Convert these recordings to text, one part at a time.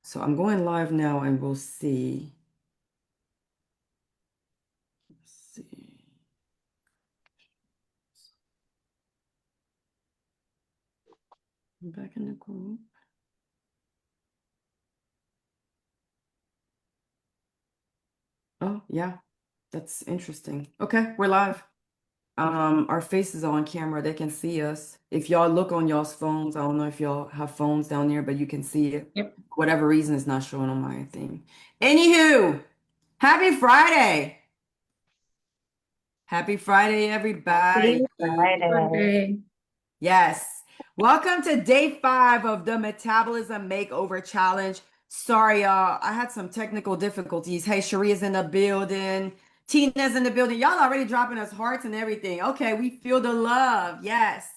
So I'm going live now and we'll see. Let's see. I'm back in the group. Oh, yeah, that's interesting. Okay, we're live. Our faces are on camera. They can see us. If y'all look on y'all's phones, I don't know if y'all have phones down there, but you can see it. Yep. For whatever reason, it's not showing on my thing. Anywho, happy Friday. Happy Friday, everybody. Happy Friday. Birthday. Yes. Welcome to day 5 of the Metabolism Makeover Challenge. Sorry, y'all. I had some technical difficulties. Hey, Sharia's in the building. Tina's in the building. Y'all already dropping us hearts and everything. Okay, we feel the love. Yes.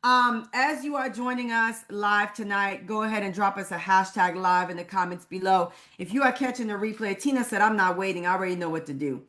As you are joining us live tonight, go ahead and drop us a hashtag live in the comments below. If you are catching the replay, Tina said, I'm not waiting. I already know what to do.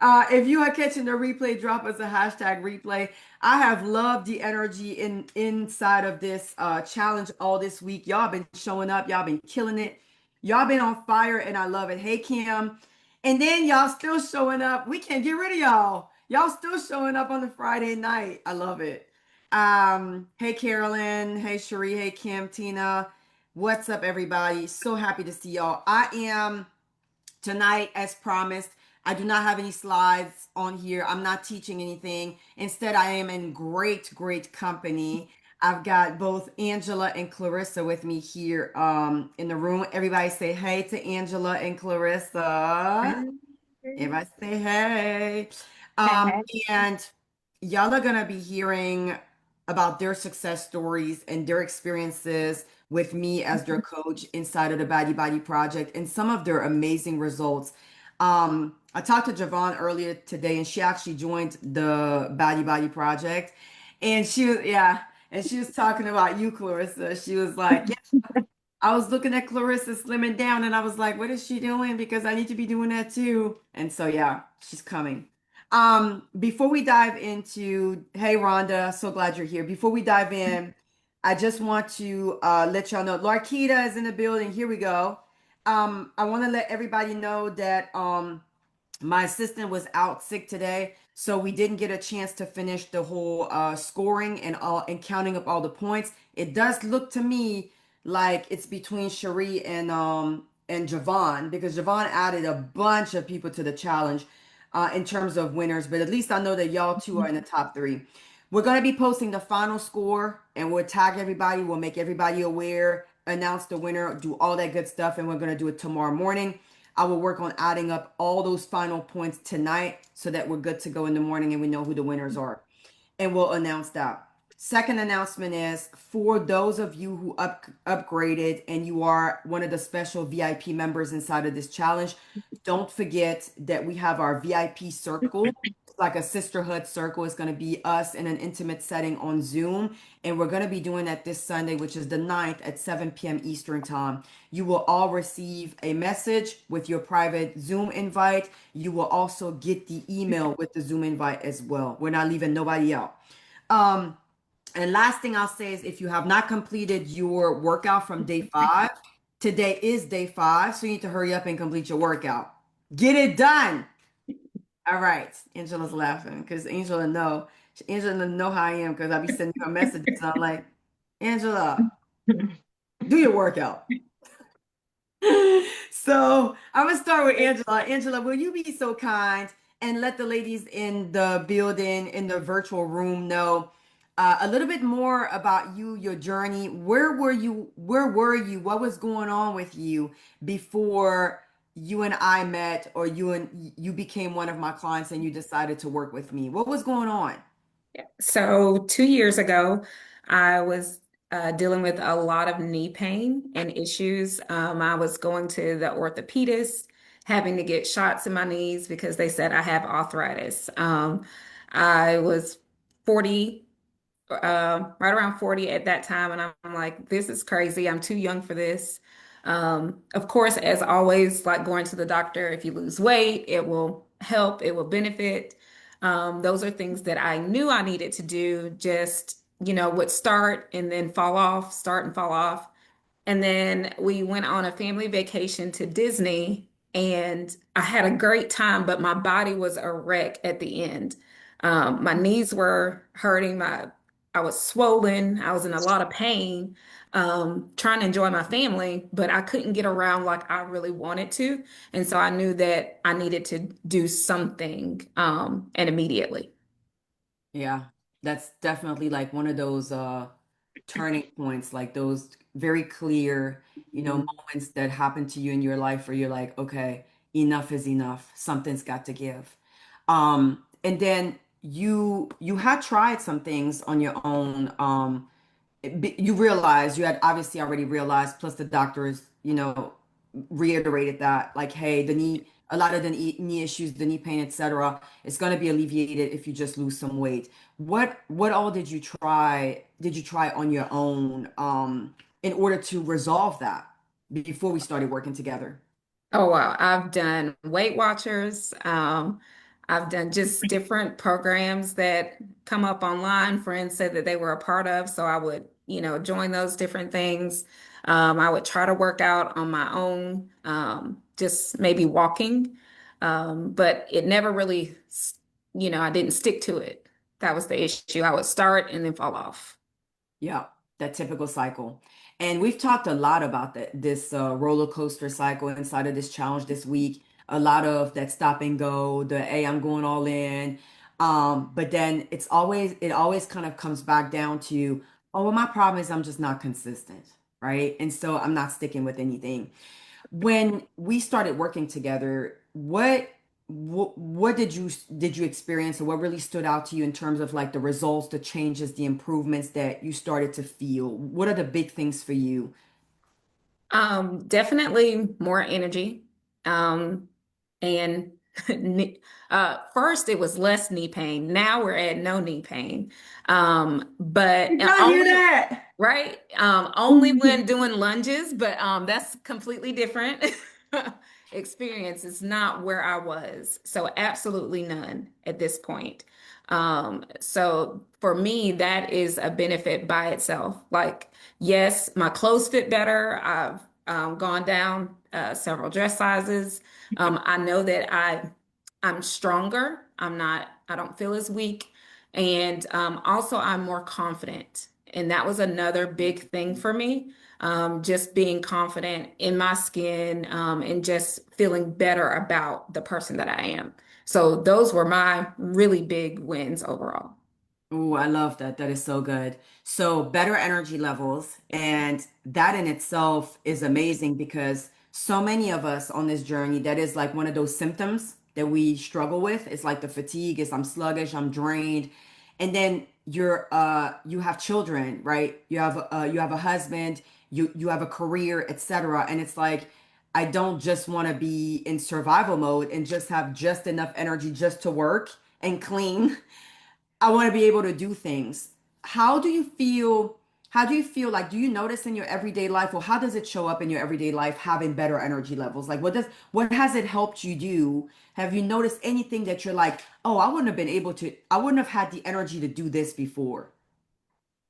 If you are catching the replay, drop us a hashtag replay. I have loved the energy inside of this challenge all this week. Y'all been showing up, y'all been killing it. Y'all been on fire and I love it. Hey Kim. And then y'all still showing up. We can't get rid of y'all. Y'all still showing up on the Friday night. I love it. Hey Carolyn, hey Cherie, hey Kim, Tina. What's up, everybody? So happy to see y'all. I am tonight, as promised. I do not have any slides on here. I'm not teaching anything. Instead, I am in great, great company. I've got both Angela and Clarissa with me here in the room. Everybody say hey to Angela and Clarissa. Everybody say hey. Um, Hey. and y'all are gonna be hearing about their success stories and their experiences with me as their coach inside of the Baddie Body Project and some of their amazing results. I talked to Javon earlier today and she actually joined the Baddie Body Project. And and she was talking about you, Clarissa. She was like, I was looking at Clarissa slimming down and I was like, what is she doing? Because I need to be doing that too. And so yeah, she's coming. Before we dive into, hey Rhonda, so glad you're here. Before we dive in, I just want to let y'all know Larkita is in the building. Here we go. I want to let everybody know that my assistant was out sick today, so we didn't get a chance to finish the whole scoring and counting up all the points. It does look to me like it's between Cherie and Javon because Javon added a bunch of people to the challenge in terms of winners, but at least I know that y'all two are in the top three. We're gonna be posting the final score and we'll tag everybody, we'll make everybody aware, announce the winner, do all that good stuff, and we're gonna do it tomorrow morning. I will work on adding up all those final points tonight so that we're good to go in the morning and we know who the winners are. And we'll announce that. Second announcement is for those of you who upgraded and you are one of the special VIP members inside of this challenge, don't forget that we have our VIP circle, like a sisterhood circle. It's going to be us in an intimate setting on Zoom. And we're going to be doing that this Sunday, which is the 9th at 7 p.m. Eastern Time. You will all receive a message with your private Zoom invite. You will also get the email with the Zoom invite as well. We're not leaving nobody out. Um, and last thing I'll say is if you have not completed your workout from day 5, today is day 5, so you need to hurry up and complete your workout. Get it done. All right. Angela's laughing because Angela know how I am because I'll be sending her messages. And I'm like, Angela, do your workout. So I'm gonna start with Angela. Angela, will you be so kind and let the ladies in the building, in the virtual room know a little bit more about you, your journey. Where were you? Where were you? What was going on with you before you and I met, or you became one of my clients and you decided to work with me? What was going on? So 2 years ago, I was dealing with a lot of knee pain and issues. I was going to the orthopedist, having to get shots in my knees because they said I have arthritis. I was 40, right around 40 at that time, and I'm like, this is crazy. I'm too young for this. Of course, as always, like going to the doctor, if you lose weight, it will help, it will benefit. Those are things that I knew I needed to do, just, would start and then fall off, start and fall off. And then we went on a family vacation to Disney, and I had a great time, but my body was a wreck at the end. My knees were hurting, I was swollen, I was in a lot of pain, trying to enjoy my family, but I couldn't get around like I really wanted to. And so I knew that I needed to do something, and immediately. Yeah, that's definitely like one of those turning points, like those very clear, moments that happen to you in your life where you're like, okay, enough is enough. Something's got to give. And then you had tried some things on your own. You realized you had obviously already realized, plus the doctors, reiterated that, like, hey, a lot of the knee issues, the knee pain, etc., it's going to be alleviated if you just lose some weight. What all did you try? Did you try on your own, in order to resolve that before we started working together? Oh wow, I've done Weight Watchers. I've done just different programs that come up online. Friends said that they were a part of, so I would, join those different things. I would try to work out on my own, just maybe walking, but it never really, I didn't stick to it. That was the issue. I would start and then fall off. Yeah, that typical cycle. And we've talked a lot about this roller coaster cycle inside of this challenge this week. A lot of that stop and go, the hey, I'm going all in. But then it always kind of comes back down to, oh, well, my problem is I'm just not consistent, right? And so I'm not sticking with anything. When we started working together, what did you experience, or what really stood out to you in terms of like the results, the changes, the improvements that you started to feel? What are the big things for you? Definitely more energy. Um, and first it was less knee pain. Now we're at no knee pain. But Did y'all hear only that? right? Only when doing lunges, but that's completely different experience. It's not where I was. So absolutely none at this point. So for me, that is a benefit by itself. Like, yes, my clothes fit better. I've gone down several dress sizes. I know that I'm stronger. I don't feel as weak. And also, I'm more confident. And that was another big thing for me. Just being confident in my skin, and just feeling better about the person that I am. So, those were my really big wins overall. Oh, I love that. That is so good. So better energy levels, and that in itself is amazing because so many of us on this journey, that is like one of those symptoms that we struggle with. It's like the fatigue, it's I'm sluggish, I'm drained. And then you have children, right? You have a husband, you have a career, etc. And it's like I don't just want to be in survival mode and just have just enough energy just to work and clean. I want to be able to do things. How do you feel? How do you feel like, do you notice in your everyday life, or how does it show up in your everyday life having better energy levels? Like what has it helped you do? Have you noticed anything that you're like, oh, I wouldn't have had the energy to do this before?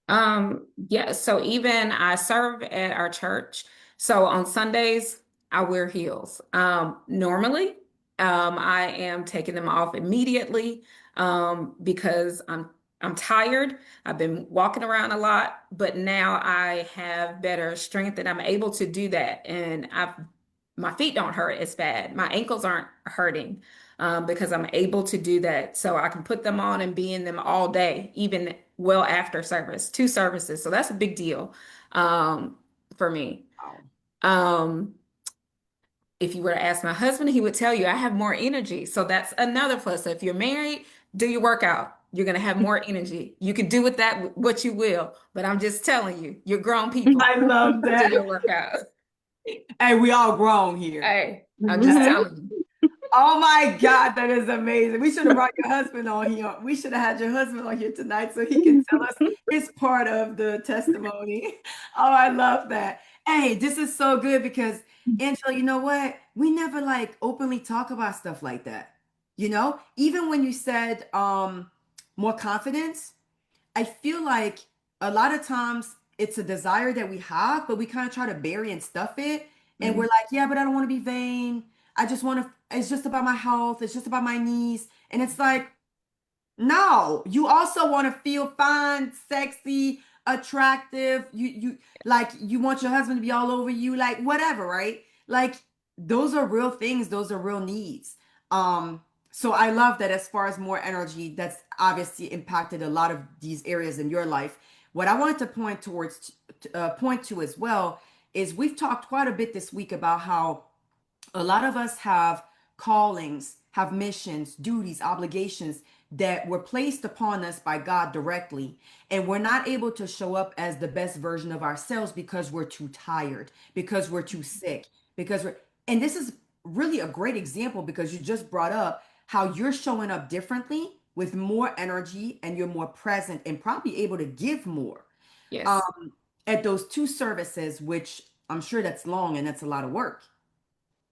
Yeah, so even I serve at our church. So on Sundays, I wear heels. Normally, I am taking them off immediately, because I'm tired. I've been walking around a lot, but now I have better strength and I'm able to do that. And my feet don't hurt as bad. My ankles aren't hurting, because I'm able to do that. So I can put them on and be in them all day, even well after service, two services. So that's a big deal, for me. Wow. Um, if you were to ask my husband, he would tell you I have more energy. So that's another plus. So if you're married, do your workout. You're going to have more energy. You can do with that what you will, but I'm just telling you, you're grown people. I love Do that. your workout. Hey, we all grown here. Hey, I'm just telling you. Oh my God, that is amazing. We should have brought your husband on here. We should have had your husband on here tonight so he can tell us his part of the testimony. Oh, I love that. Hey, this is so good because Angela, you know what? We never like openly talk about stuff like that. Even when you said more confidence, I feel like a lot of times it's a desire that we have, but we kind of try to bury and stuff it. And we're Mhm. like, yeah, but I don't want to be vain. I just want to, it's just about my health. It's just about my knees. And it's like, no, you also want to feel fine, sexy, attractive. You like you want your husband to be all over you, like whatever, right? Like those are real things, those are real needs. So I love that as far as more energy, that's obviously impacted a lot of these areas in your life. What I wanted to point to as well is we've talked quite a bit this week about how a lot of us have callings, have missions, duties, obligations that were placed upon us by God directly. And we're not able to show up as the best version of ourselves because we're too tired, because we're too sick, and this is really a great example because you just brought up how you're showing up differently with more energy and you're more present and probably able to give more Yes. um, at those two services, which I'm sure that's long and that's a lot of work.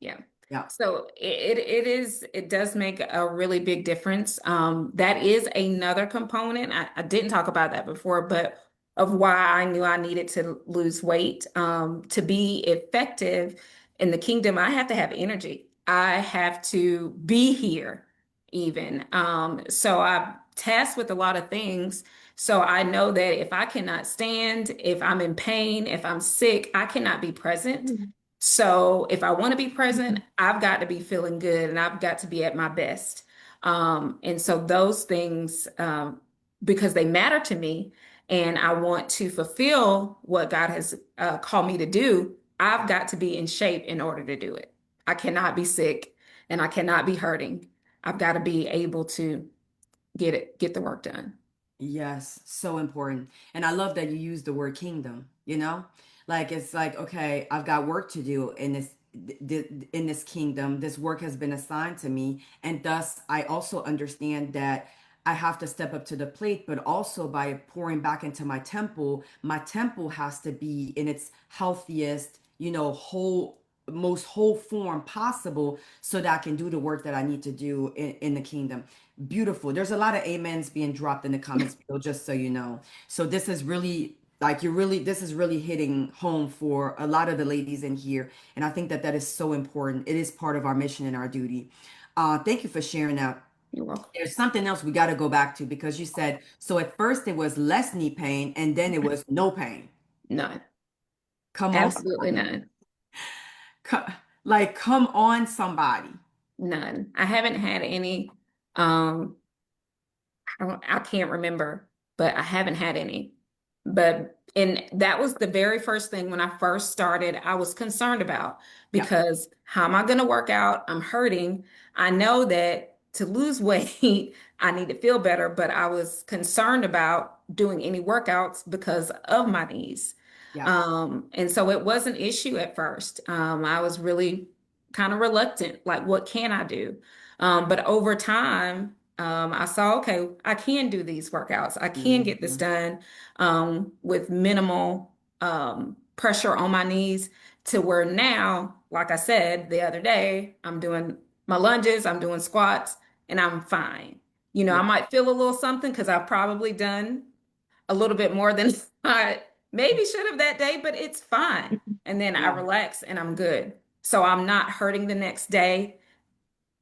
Yeah. Yeah. So it does make a really big difference. That is another component. I didn't talk about that before, but of why I knew I needed to lose weight. To be effective in the kingdom, I have to have energy. I have to be here even. So I'm tasked with a lot of things. So I know that if I cannot stand, if I'm in pain, if I'm sick, I cannot be present. So if I want to be present, I've got to be feeling good and I've got to be at my best. And so those things, because they matter to me and I want to fulfill what God has called me to do, I've got to be in shape in order to do it. I cannot be sick and I cannot be hurting. I've got to be able to get the work done. Yes, so important. And I love that you use the word kingdom, you know? Like it's like, okay, I've got work to do in this kingdom. This work has been assigned to me, and thus I also understand that I have to step up to the plate, but also by pouring back into my temple has to be in its healthiest, most whole form possible so that I can do the work that I need to do in the kingdom. Beautiful. There's a lot of amens being dropped in the comments below, just so you know. So this is really like this is really hitting home for a lot of the ladies in here. And I think that that is so important. It is part of our mission and our duty. Thank you for sharing that. You're welcome. There's something else we got to go back to because you said, so at first it was less knee pain and then it was no pain. None. Come on, Absolutely somebody. none. Co- like, come on, somebody. None. I haven't had any. Um, I can't remember, but I haven't had any. But and that was the very first thing when I first started, I was concerned about Yeah. because how am I going to work out? I'm hurting. I know that to lose weight, I need to feel better, but I was concerned about doing any workouts because of my knees. Yeah. And so it was an issue at first. I was really kind of reluctant, like, what can I do? But over time, I saw, okay, I can do these workouts. I can get this Mhm. done with minimal pressure on my knees to where now, like I said the other day, I'm doing my lunges, I'm doing squats, and I'm fine. I Yeah. might feel a little something because I've probably done a little bit more than I maybe should have that day, but it's fine. And then I Yeah. relax and I'm good. So I'm not hurting the next day.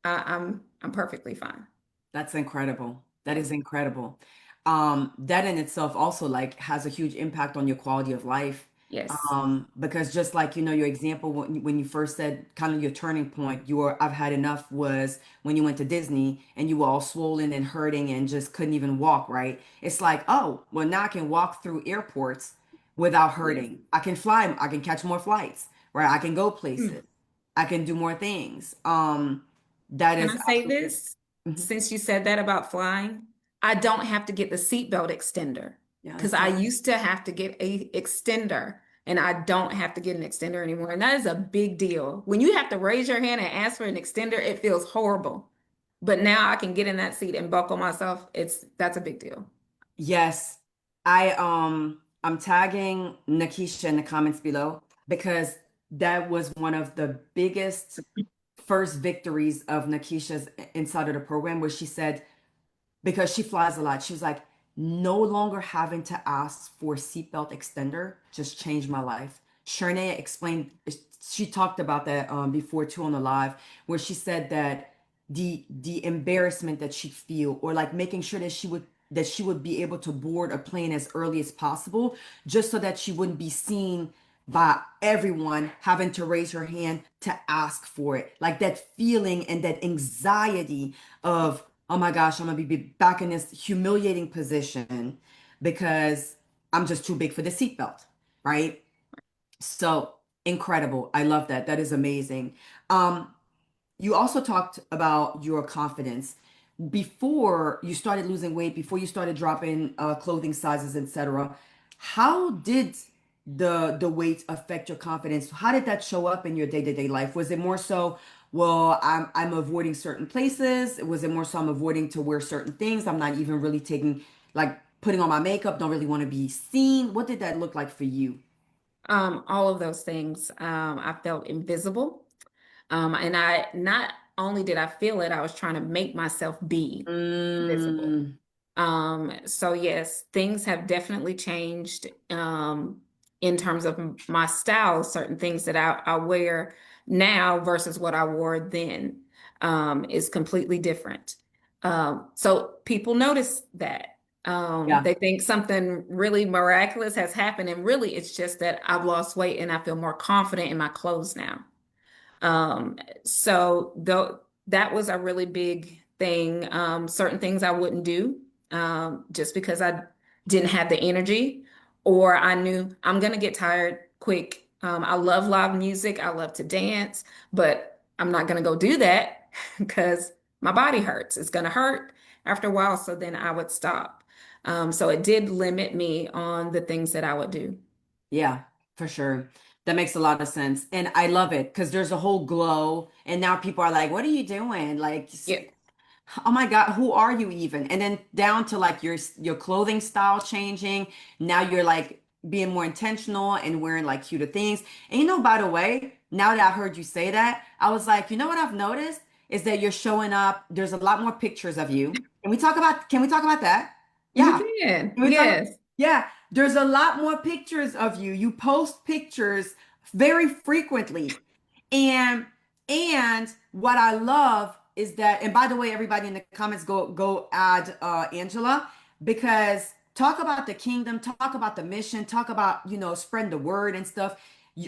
I'm perfectly fine. That's incredible. That Yeah. is incredible. That in itself also like has a huge impact on your quality of life. Yes. Because just like your example when you first said kind of your turning point, I've had enough was when you went to Disney and you were all swollen and hurting and just couldn't even walk, right? It's like, oh, well now I can walk through airports without Yes. hurting. I can fly, I can catch more flights, right? I can go places. Hmm. I can do more things. That Can is I say absolutely. this? Mhm. Since you said that about flying, I don't have to get the seatbelt extender Yeah, because that's I right. used to have to get a extender and I don't have to get an extender anymore. And that is a big deal. When you have to raise your hand and ask for an extender, it feels horrible. But now I can get in that seat and buckle myself. That's a big deal. Yes. I'm tagging Nakisha in the comments below because that was one of the biggest first victories of Nakisha's inside of the program where she said, because she flies a lot, she was like, no longer having to ask for seatbelt extender just changed my life. Shernay explained, she talked about that before too on the live, where she said that the embarrassment that she'd feel, or like making sure that she would be able to board a plane as early as possible, just so that she wouldn't be seen by everyone having to raise her hand to ask for it. Like that feeling and that anxiety of, oh my gosh, I'm gonna be back in this humiliating position because I'm just too big for the seatbelt, right? So incredible. I love that. That is amazing. Um, you also talked about your confidence before you started losing weight, before you started dropping clothing sizes, etc. How did the weight affect your confidence? How did that show up in your day-to-day life? Was it more so, well, I'm avoiding certain places? Was it more so I'm avoiding to wear certain things? I'm not even really taking like putting on my makeup, don't really want to be seen. What did that look like for you? All of those things. I felt invisible. And I not only did I feel it, I was trying to make myself be visible. Mm, So yes, things have definitely changed in terms of my style, certain things that I wear now versus what I wore then is completely different. So people notice that. yeah, They think something really miraculous has happened, and really it's just that I've lost weight and I feel more confident in my clothes now. So though that was a really big thing. Certain things I wouldn't do, just because I didn't have the energy, or I knew I'm gonna get tired quick. I love live music. I love to dance, but I'm not gonna go do that because my body hurts. It's gonna hurt after a while, so then I would stop. So it did limit me on the things that I would do. yeah, for sure. That makes a lot of sense. And I love it because there's a whole glow. And now people are like, what are you doing? Like, Yeah. oh my God, who are you even? And then down to like your clothing style changing. Now you're like being more intentional and wearing like cuter things. And by the way, now that I heard you say that, I was like, you know what I've noticed is that you're showing up. There's a lot more pictures of you. Can we talk about that? You Yeah. can. Can we talk? Yes. Yeah, there's a lot more pictures of you. You post pictures very frequently. And what I love is that, and by the way, everybody in the comments go add Angela, because talk about the kingdom, talk about the mission, talk about, spreading the word and stuff.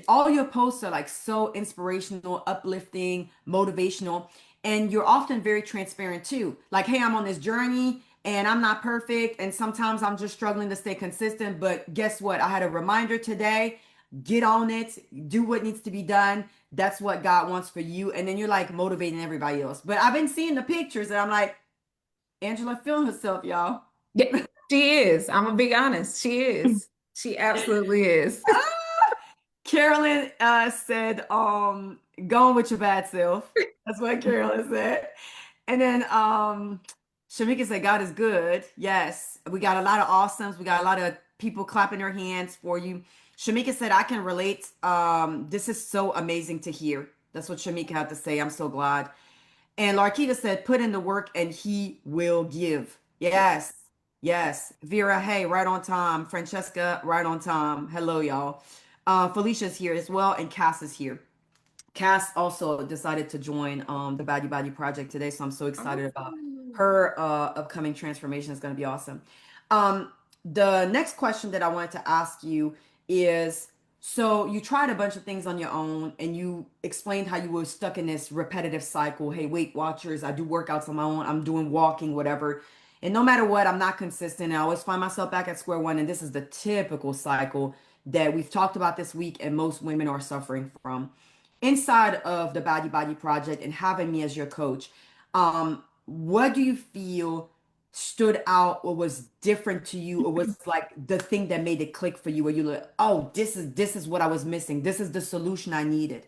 All your posts are like so inspirational, uplifting, motivational, and you're often very transparent too. Like, hey, I'm on this journey and I'm not perfect, and sometimes I'm just struggling to stay consistent, but guess what? I had a reminder today. Get on it, do what needs to be done. That's what God wants for you. And then you're like motivating everybody else. But I've been seeing the pictures and I'm like, Angela feeling herself, y'all. Yeah, she is. I'm gonna be honest. She is. She absolutely is. Carolyn said, going with your bad self. That's what Carolyn said. And then Shamika said, God is good. Yes. We got a lot of awesomes. We got a lot of people clapping their hands for you. Shamika said, I can relate. This is so amazing to hear. That's what Shamika had to say. I'm so glad. And Larkita said, put in the work and he will give. Yes. Yes. Vera, hey, right on time. Francesca, right on time. Hello, y'all. Felicia's here as well, and Cass is here. Cass also decided to join the Baddie Body Project today, so I'm so excited about Awesome. her upcoming transformation. It's going to be awesome. The next question that I wanted to ask you is, so you tried a bunch of things on your own and you explained how you were stuck in this repetitive cycle. Hey, Weight Watchers, I do workouts on my own, I'm doing walking, whatever. And no matter what, I'm not consistent. I always find myself back at square one. And this is the typical cycle that we've talked about this week and most women are suffering from. Inside of the Baddie Body Project and having me as your coach, what do you feel stood out or was different to you, or was like the thing that made it click for you, where you like, oh, this is what I was missing. This is the solution I needed.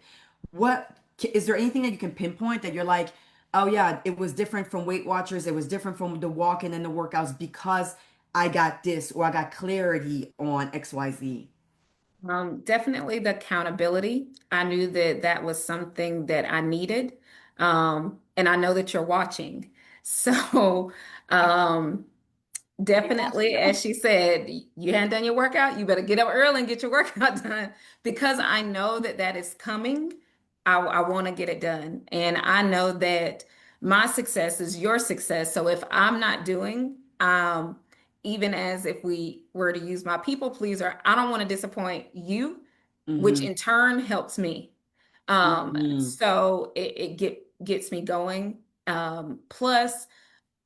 What is there anything that you can pinpoint that you're like, oh yeah, it was different from Weight Watchers, it was different from the walking and the workouts because I got this, or I got clarity on XYZ? Definitely the accountability. I knew that that was something that I needed. And I know that you're watching. So, um, Definitely, as she said, you hadn't done your workout, you better get up early and get your workout done because I know that that is coming. I want to get it done. And I know that my success is your success. So if I'm not doing, even as if we were to use my people pleaser, I don't want to disappoint you, which Hmm. in turn helps me. Hmm. So gets me going. Plus,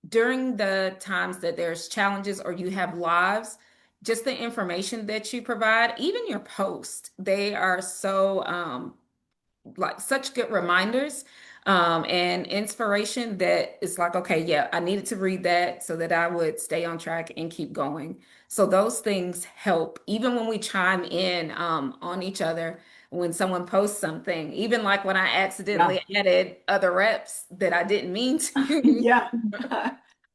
during the times that there's challenges or you have lives, just the information that you provide, even your posts, they are so like such good reminders and inspiration that it's like, okay, yeah, I needed to read that so that I would stay on track and keep going. So those things help, even when we chime in on each other. When someone posts something, even like when I Yeah. accidentally added other reps that I didn't mean to, Yeah.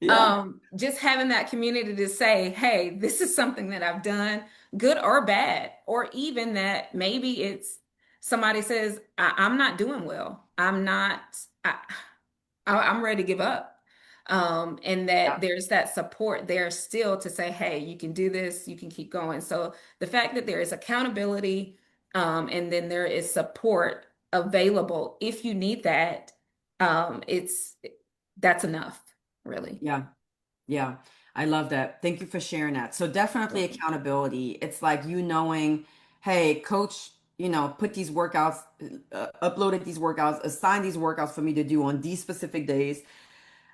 Yeah. just having that community to say, hey, this is something that I've done, good or bad, or even that maybe it's somebody says, I'm not doing well. I'm ready to give up. And that Yeah. there's that support there still to say, hey, you can do this, you can keep going. So the fact that there is accountability, and then there is support available if you need that, it's that's enough, really. Yeah. Yeah, I love that. Thank you for sharing that. So definitely accountability. It's like you knowing, hey, coach, put these workouts, uploaded these workouts, assigned these workouts for me to do on these specific days.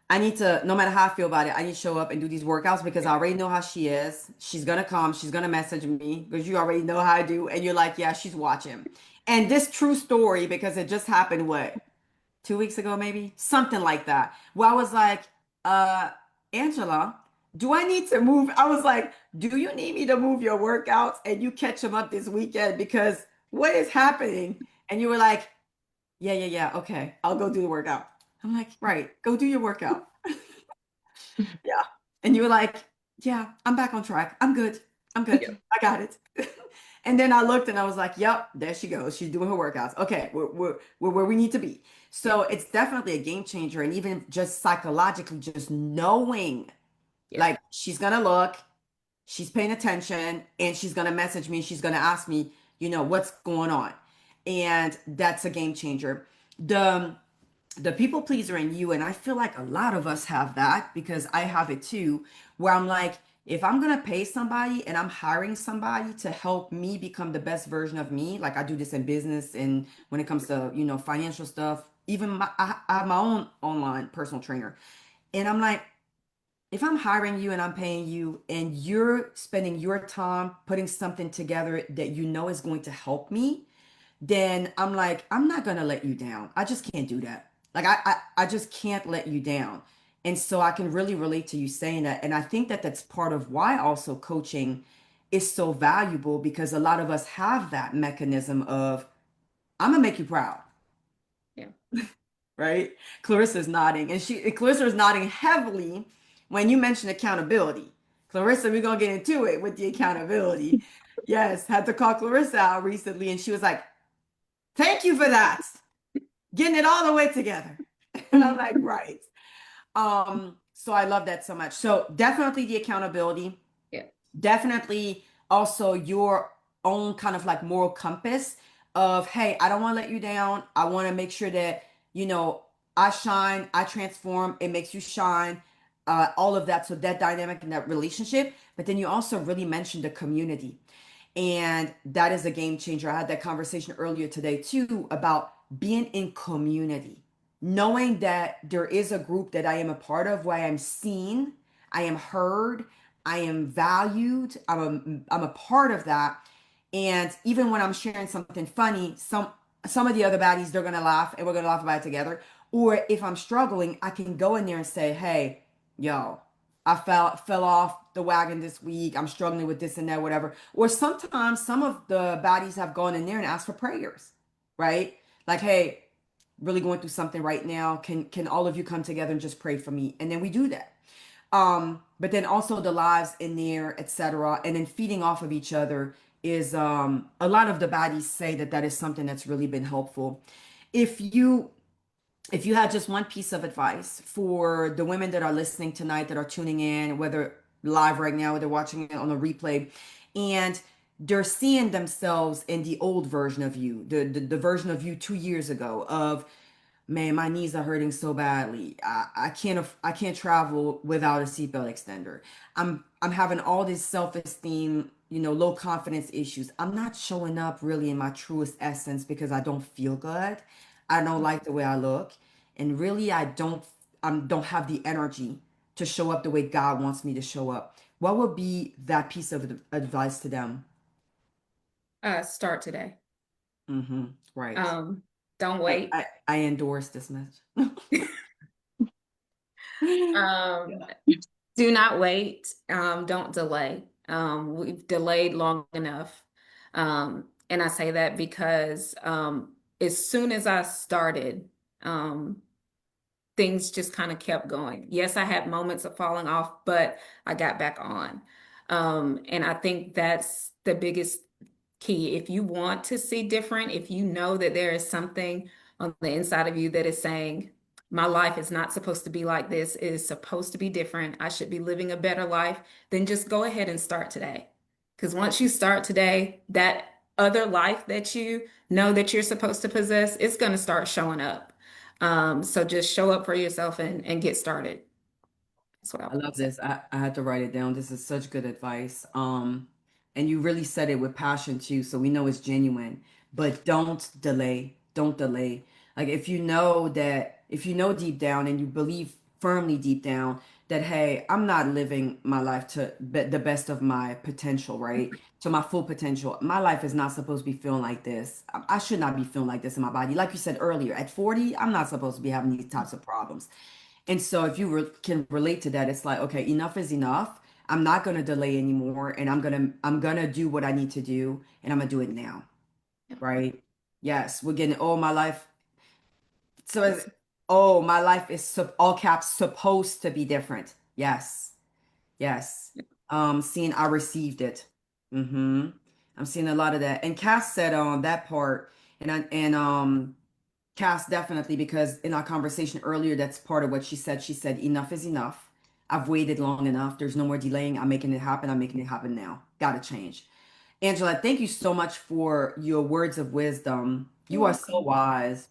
I need to, no matter how I feel about it, I need to show up and do these workouts because I already know how she is. She's gonna come, she's gonna message me because you already know how I do. And you're like, yeah, she's watching. And this true story, because it just happened, what? 2 weeks ago, maybe something like that. Where I was like, uh, Angela, do I need to move? I was like, do you need me to move your workouts and you catch them up this weekend? Because what is happening? And you were like, yeah, yeah, yeah. Okay, I'll go do the workout. I'm like, right, go do your workout. Yeah. And you were like, yeah, I'm back on track. I'm good. I'm good. Yeah. I got it. And then I looked and I was like, yep, there she goes. She's doing her workouts. Okay, we're where we need to be. So it's definitely a game changer. And even just psychologically, just knowing Yeah. like she's going to look, she's paying attention, and she's going to message me. She's going to ask me, what's going on. And that's a game changer. The people pleaser in you, and I feel like a lot of us have that because I have it too, where I'm like, if I'm gonna pay somebody and I'm hiring somebody to help me become the best version of me, like I do this in business and when it comes to, financial stuff, even I have my own online personal trainer. And I'm like, if I'm hiring you and I'm paying you and you're spending your time putting something together that you know is going to help me, then I'm like, I'm not gonna let you down. I just can't do that. Like I just can't let you down. And so I can really relate to you saying that. And I think that that's part of why also coaching is so valuable because a lot of us have that mechanism of, I'm gonna make you proud, Yeah. right? Clarissa's nodding, and Clarissa is nodding heavily when you mentioned accountability. Clarissa, we're gonna get into it with the accountability. Yes, had to call Clarissa out recently, and she was like, thank you for that. Getting it all the way together. And I'm like, right. So I love that so much. So definitely the accountability, Yeah. definitely also your own kind of like moral compass of, hey, I don't want to let you down. I want to make sure that, I shine, I transform, it makes you shine, all of that. So that dynamic and that relationship. But then you also really mentioned the community. And that is a game changer. I had that conversation earlier today too about being in community, knowing that there is a group that I am a part of where I am seen, I am heard, I am valued, I'm a part of that. And even when I'm sharing something funny, some of the other baddies, they're gonna laugh and we're gonna laugh about it together. Or if I'm struggling, I can go in there and say, hey, yo, I fell off the wagon this week. I'm struggling with this and that, whatever. Or sometimes some of the baddies have gone in there and asked for prayers, right? Like, hey, really going through something right now. Can all of you come together and just pray for me? And then we do that. But then also the lives in there, etc. And then feeding off of each other is a lot of the baddies say that that is something that's really been helpful. If you if you had just one piece of advice for the women that are listening tonight that are tuning in, whether live right now, they're watching it on a replay, and they're seeing themselves in the old version of you, the version of you 2 years ago of, man, my knees are hurting so badly. I can't travel without a seatbelt extender. I'm having all this self-esteem, low confidence issues. I'm not showing up really in my truest essence because I don't feel good. I don't like the way I look. And really I don't have the energy to show up the way God wants me to show up. What would be that piece of advice to them? Start today. Mm-hmm. Right. Um, don't I, wait. I, I endorse this message. Um, do not wait. Don't delay. We've delayed long enough. And I say that because as soon as I started, um, things just kind of kept going. Yes, I had moments of falling off, but I got back on. And I think that's the biggest key. If you want to see different, if you know that there is something on the inside of you that is saying, my life is not supposed to be like this, it is supposed to be different. I should be living a better life, then just go ahead and start today. Because once you start today, that other life that you know that you're supposed to possess, it's going to start showing up. So just show up for yourself and get started. That's what I I would love say. this. I had to write it down. This is such good advice. And you really said it with passion too, so we know it's genuine. But don't delay. Don't delay. Like if you know deep down and you believe firmly deep down that, hey, I'm not living my life to the best of my potential, right? To my full potential. My life is not supposed to be feeling like this. I should not be feeling like this in my body. Like you said earlier, at 40, I'm not supposed to be having these types of problems. And so if you can relate to that, it's like, okay, enough is enough. I'm not going to delay anymore, and I'm going to do what I need to do, and I'm going to do it now, Yeah. right? Yes, we're getting, oh, my life. So It's, oh, my life is all caps supposed to be different. Yes. Yes. Seeing I received it. Mm-hmm. I'm seeing a lot of that. And Cass said on that part, and Cass definitely, because in our conversation earlier, that's part of what she said. She said, enough is enough. I've waited long enough. There's no more delaying. I'm making it happen. I'm making it happen now. Gotta change. Angela, thank you so much for your words of wisdom. you're You are so welcome. wise.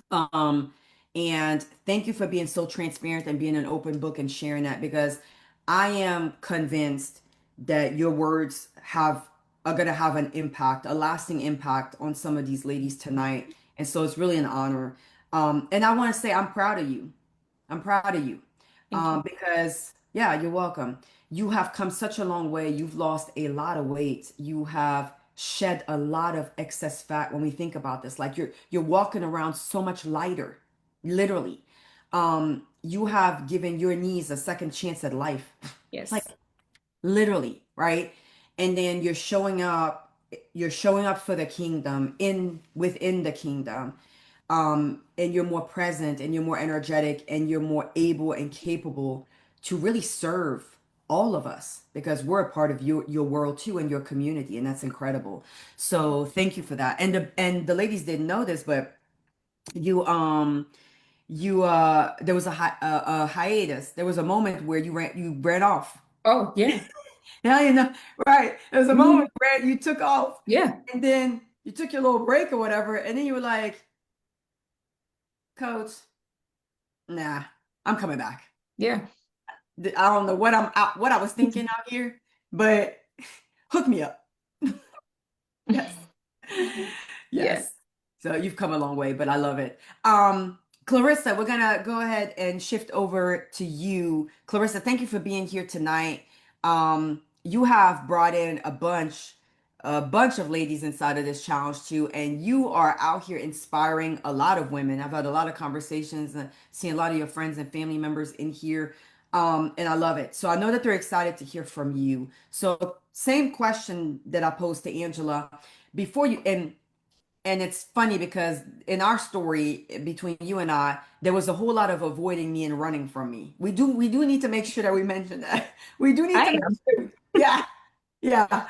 Um, and thank you for being so transparent and being an open book and sharing that, because I am convinced that your words are going to have an impact, a lasting impact on some of these ladies tonight. And so it's really an honor. And I want to say I'm proud of you. I'm proud of you. Thank you. Because, yeah, you're welcome. You have come such a long way. You've lost a lot of weight. You have shed a lot of excess fat when we think about this. Like you're walking around so much lighter, literally. You have given your knees a second chance at life. Like Yes. literally, right? And then you're showing up for the kingdom in within the kingdom, and you're more present and you're more energetic and you're more able and capable to really serve all of us, because we're a part of your world too and your community, and that's incredible. So thank you for that. And the ladies didn't know this, but you there was a hiatus. There was a moment where you ran off. Oh, yeah. Now you know, right? There was a moment Mhm. where you took off, Yeah. and then you took your little break or whatever, and then you were like, Coach, nah, I'm coming back. Yeah. I don't know what I was thinking out here, but hook me up. Yes. Yeah. Yes. So you've come a long way, but I love it. Clarissa, we're gonna go ahead and shift over to you. Clarissa, thank you for being here tonight. You have brought in a bunch of ladies inside of this challenge too, and you are out here inspiring a lot of women. I've had a lot of conversations and seen a lot of your friends and family members in here. And I love it. So I know that they're excited to hear from you. So same question that I posed to Angela before you, and it's funny because in our story between you and I, there was a whole lot of avoiding me and running from me. We do need to make sure that we mention that. We do need I to make am. sure. Yeah. Yeah.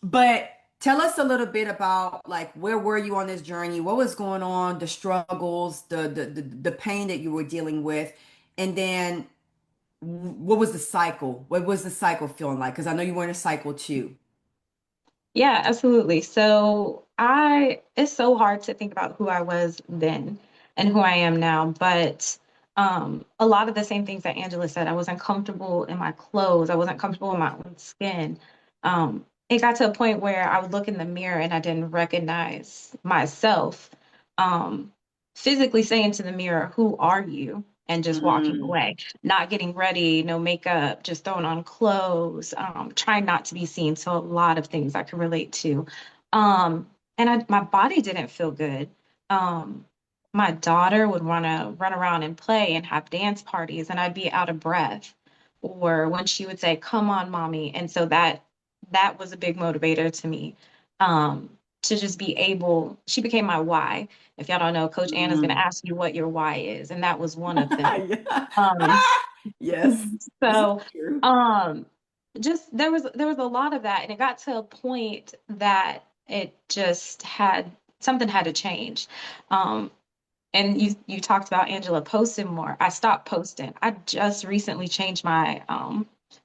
But tell us a little bit about, like, where were you on this journey? What was going on, the struggles, the pain that you were dealing with, and then what was the cycle? What was the cycle feeling like? Because I know you were in a cycle too. Yeah, absolutely. It's so hard to think about who I was then and who I am now, but a lot of the same things that Angela said, I wasn't comfortable in my clothes, I wasn't comfortable in my own skin. It got to a point where I would look in the mirror and I didn't recognize myself. Um, Physically saying to the mirror, "Who are you?" and just walking Mm, away, not getting ready, no makeup, just throwing on clothes, trying not to be seen. So a lot of things I could relate to. My body didn't feel good. Um, my daughter would want to run around and play and have dance parties, and I'd be out of breath. Or when she would say, "Come on, mommy," and so that was a big motivator to me. To just be able, she became my why. If y'all don't know, Coach Anna's going to mm. ask you what your why is, and that was one of them. Yeah. Um, Ah, yes, this is so, true. um, just there was a lot of that, and it got to a point that it just had something had to change. Um, and you talked about Angela posting more. I stopped posting. I just recently changed my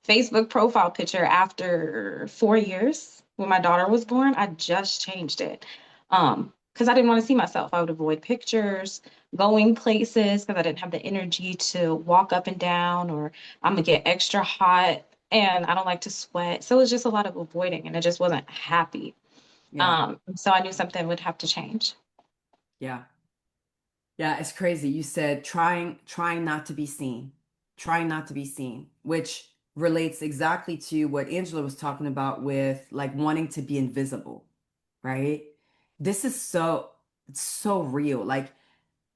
Facebook profile picture after 4 years when my daughter was born. I just changed it because I didn't want to see myself. I would avoid pictures, going places because I didn't have the energy to walk up and down, or I'm gonna get extra hot and I don't like to sweat. So it was just a lot of avoiding, and I just wasn't happy. Yeah, So I knew something would have to change. yeah. Yeah, it's crazy. You said trying not to be seen. Trying not to be seen, which relates exactly to what Angela was talking about with like wanting to be invisible, right? This is it's so real. Like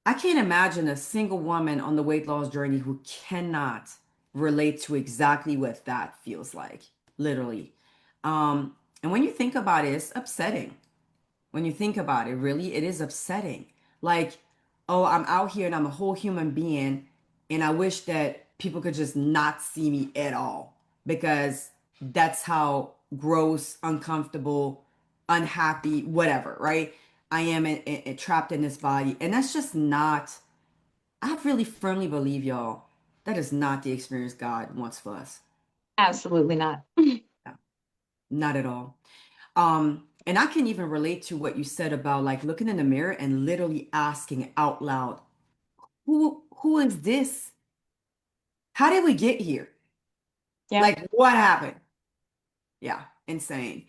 I can't imagine a single woman on the weight loss journey who cannot relate to exactly what that feels like, literally. And when you think about it, it's upsetting. When you think about it, really, it is upsetting. Like, oh, I'm out here and I'm a whole human being, and I wish that people could just not see me at all because that's how gross, uncomfortable, unhappy, whatever, right? I am trapped in this body. And that's just not, I really firmly believe, y'all, that is not the experience God wants for us. Absolutely not. No, not at all. And I can even relate to what you said about like looking in the mirror and literally asking out loud, who is this? How did we get here? Yeah. Like what happened? Yeah, insane.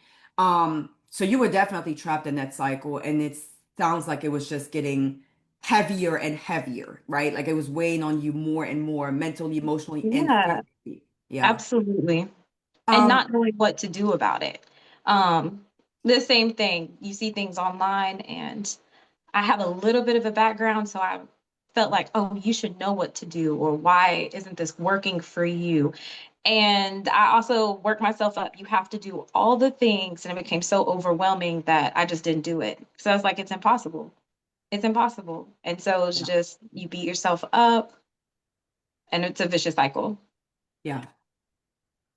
So you were definitely trapped in that cycle, and it sounds like it was just getting heavier and heavier, right? Like it was weighing on you more and more mentally, emotionally, and Yeah, physically. Yeah. absolutely. And Um, not knowing what to do about it. Um, the same thing. You see things online, and I have a little bit of a background, so I felt like, oh, you should know what to do, or why isn't this working for you? And I also worked myself up. You have to do all the things, and it became so overwhelming that I just didn't do it. So I was like, it's impossible. It's impossible. And so it's yeah. just you beat yourself up, and it's a vicious cycle. Yeah.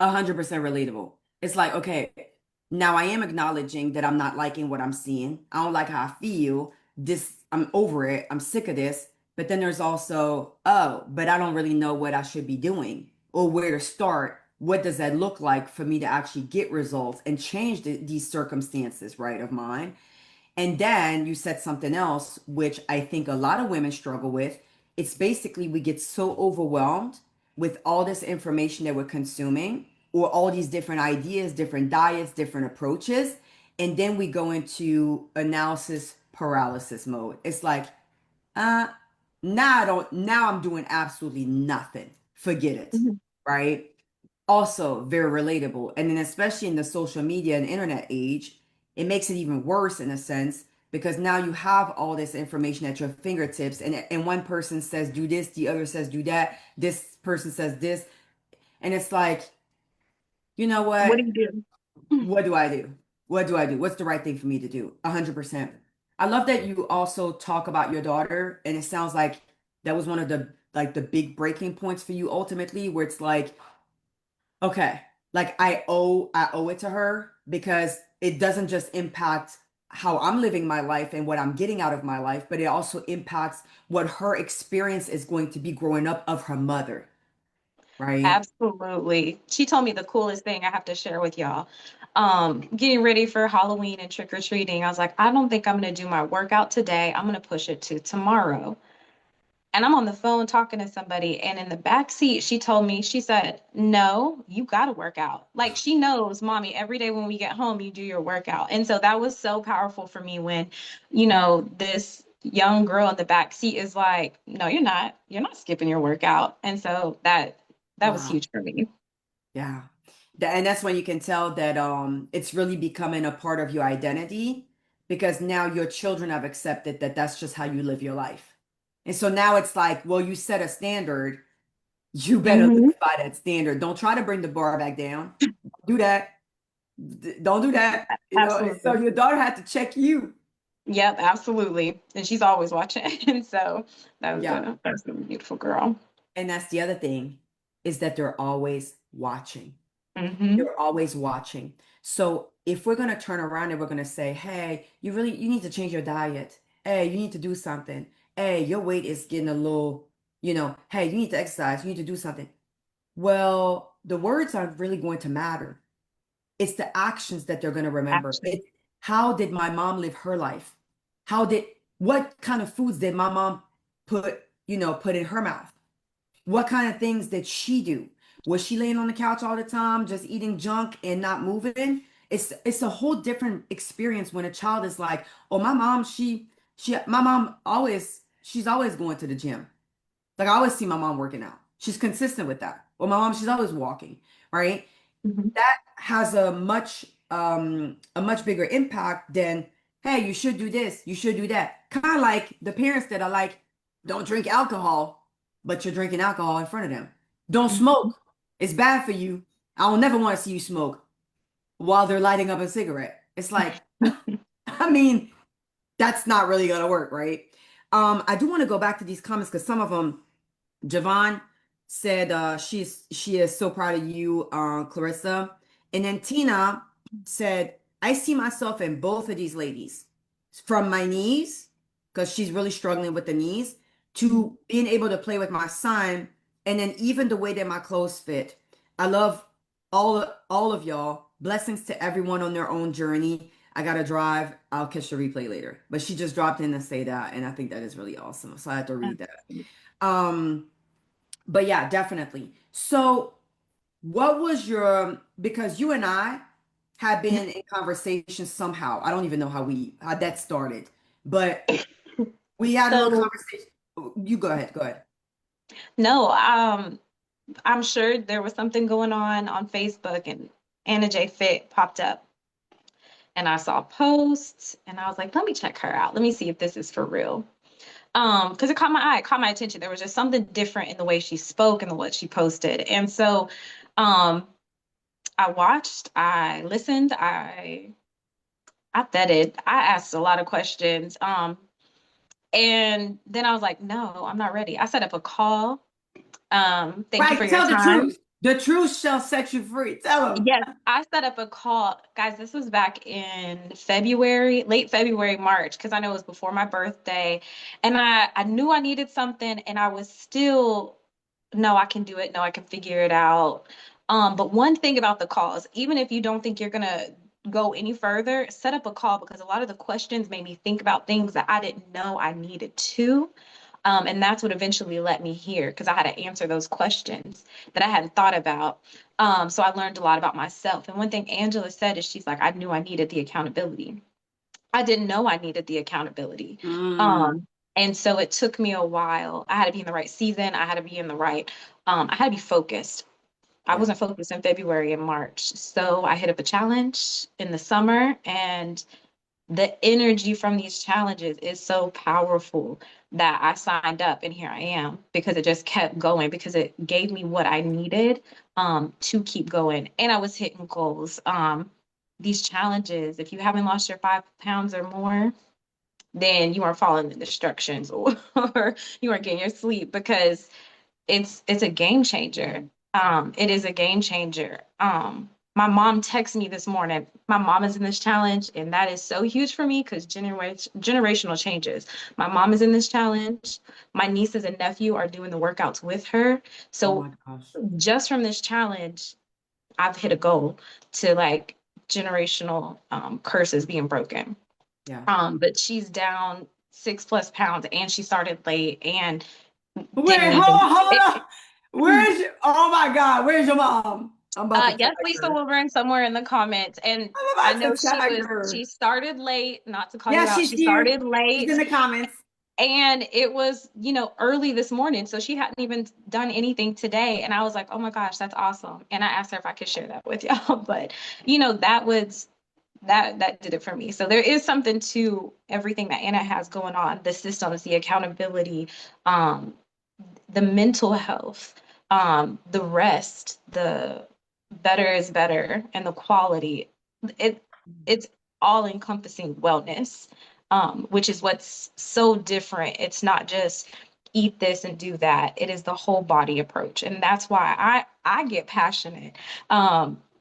100% relatable. It's like, okay, now I am acknowledging that I'm not liking what I'm seeing. I don't like how I feel. I'm over it. I'm sick of this. But then there's also, oh, but I don't really know what I should be doing or where to start. What does that look like for me to actually get results and change these circumstances, right, of mine? And then you said something else, which I think a lot of women struggle with. It's basically we get so overwhelmed with all this information that we're consuming, or all these different ideas, different diets, different approaches. And then we go into analysis paralysis mode. It's like, uh, now I'm doing absolutely nothing. Forget it. Mhm. Right? Also very relatable. And then especially in the social media and internet age, it makes it even worse in a sense because now you have all this information at your fingertips and one person says do this, the other says do that, this person says this, and it's like, you know What do what? you do? What do I do? What do I do? What's the right thing for me to do? 100%. I love that you also talk about your daughter, and it sounds like that was one of the like the big breaking points for you ultimately, where it's like, okay, like I owe it to her because it doesn't just impact how I'm living my life and what I'm getting out of my life, but it also impacts what her experience is going to be growing up of her mother. right? Absolutely. She told me the coolest thing I have to share with y'all. Getting ready for Halloween and trick or treating, I was like, I don't think I'm gonna do my workout today. I'm gonna push it to tomorrow. And I'm on the phone talking to somebody, and in the back seat, she told me, she said, no, you got to work out. Like she knows, mommy, every day when we get home, you do your workout. And so that was so powerful for me when, this young girl in the back seat is like, no, you're not. You're not skipping your workout. And so that was Wow. huge for me. Yeah. And that's when you can tell that it's really becoming a part of your identity because now your children have accepted that that's just how you live your life. And so now it's like, well, you set a standard, you better Hmm. live by that standard. Don't try to bring the bar back down. Do that. Don't do that. And so Absolutely. your daughter had to check you. Yep, absolutely. And she's always watching. And so Yeah. that's a beautiful girl. And that's the other thing is that they're always watching. Hmm. They're always watching. So if we're going to turn around and we're going to say, hey, you need to change your diet. Hey, you need to do something. Hey, your weight is getting a little, hey, you need to exercise. You need to do something. Well, the words aren't really going to matter. It's the actions that they're going to remember. Actually. How did my mom live her life? What kind of foods did my mom put in her mouth? What kind of things did she do? Was she laying on the couch all the time, just eating junk and not moving? It's a whole different experience when a child is like, oh, my mom, my mom she's always going to the gym. Like I always see my mom working out. She's consistent with that. Well, my mom, she's always walking, right? Hmm. That has a much bigger impact than, hey, you should do this, you should do that. Kind of like the parents that are like, don't drink alcohol, but you're drinking alcohol in front of them. Don't Hmm. smoke. It's bad for you. I will never want to see you smoke while they're lighting up a cigarette. It's like, I mean, that's not really gonna work, right? I do want to go back to these comments because some of them Javon said she is so proud of you, Clarissa. And then Tina said, I see myself in both of these ladies. From my knees, because she's really struggling with the knees, to being able to play with my son, and then even the way that my clothes fit. I love all of y'all. Blessings to everyone on their own journey. I gotta drive. I'll catch the replay later. But she just dropped in to say that, and I think that is really awesome. So I had to read that. Um, but yeah, definitely. So, what was because you and I had been in conversation somehow. I don't even know how that started, but we had a little So conversation. You go ahead, go ahead. no, I'm sure there was something going on Facebook, and Anna J Fit popped up, and I saw posts, and I was like, let me check her out. Let me see if this is for real. Because it caught my eye, it caught my attention. There was just something different in the way she spoke and the what she posted. And so um I watched, I listened, I vetted, I asked a lot of questions. And then I was like, no, I'm not ready. I set up a call. Thank you for Right, your tell the time. truth. The truth shall set you free. Tell them. Yes, I set up a call. Guys, this was back in February, late February, March, because I know it was before my birthday. And I knew I needed something, and I was still, no, I can do it. No, I can figure it out. But one thing about the calls, even if you don't think you're gonna go any further, set up a call, because a lot of the questions made me think about things that I didn't know I needed to. And that's what eventually led me here, because I had to answer those questions that I hadn't thought about. So I learned a lot about myself. And one thing Angela said is, she's like, I knew I needed the accountability. I didn't know I needed the accountability. Mm, Um, and so it took me a while. I had to be in the right season. I had to be in the right, I had to be focused. I yeah. wasn't focused in February and March. So I hit up a challenge in the summer, and the energy from these challenges is so powerful that I signed up, and here I am, because it just kept going, because it gave me what I needed to keep going. And I was hitting goals. These challenges, if you haven't lost your 5 pounds or more, then you aren't following the instructions, or you aren't getting your sleep, because it's a game changer. It is a game changer. My mom texted me this morning. My mom is in this challenge, and that is so huge for me because generational changes. My mom is in this challenge. My nieces and nephew are doing the workouts with her. Oh So my gosh. just from this challenge, I've hit a goal to like generational curses being broken. Yeah. But she's down 6+ pounds and she started late and didn't Wait, even hold it, on. Where's your, oh my God, where's your mom? I'm about to tag yes, Lisa her. will bring somewhere in the comments. And I'm I about know to tag her. she started late, not to call Yeah, you out. she's She here. started She's in late the comments. and it was, early this morning. So she hadn't even done anything today. And I was like, oh my gosh, that's awesome. And I asked her if I could share that with y'all. But that was that did it for me. So there is something to everything that Anna has going on, the systems, the accountability, um, the mental health, the rest, the better is better, and the quality. It it's all encompassing wellness, which is what's so different. It's not just eat this and do that. It is the whole body approach, and that's why I get passionate,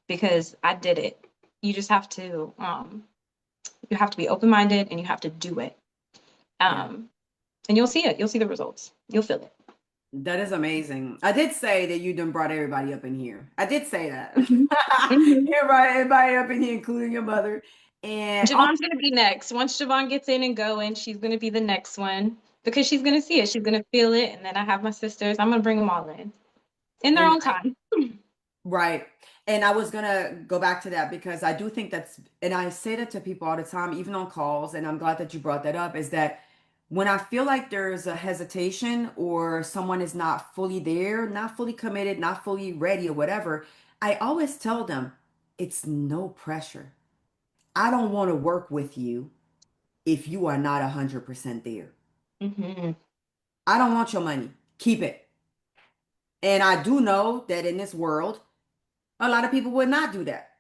because I did it. You just have to be open minded and you have to do it, Yeah. and you'll see it. You'll see the results. You'll feel it. That is amazing. I did say that you done brought everybody up in here. I did say that. Mhm. Mhm. Everybody up in here, including your mother. And oh, Javon's gonna be next. Once Javon gets in and going, she's gonna be the next one because she's gonna see it. She's gonna feel it, and then I have my sisters. I'm gonna bring them all in their and own time. right. And I was gonna go back to that because I do think that's, and I say that to people all the time, even on calls, and I'm glad that you brought that up, is that when I feel like there's a hesitation or someone is not fully there, not fully committed, not fully ready or whatever, I always tell them it's no pressure. I don't want to work with you if you are not 100% there. Hmm. I don't want your money. Keep it. And I do know that in this world, a lot of people would not do that.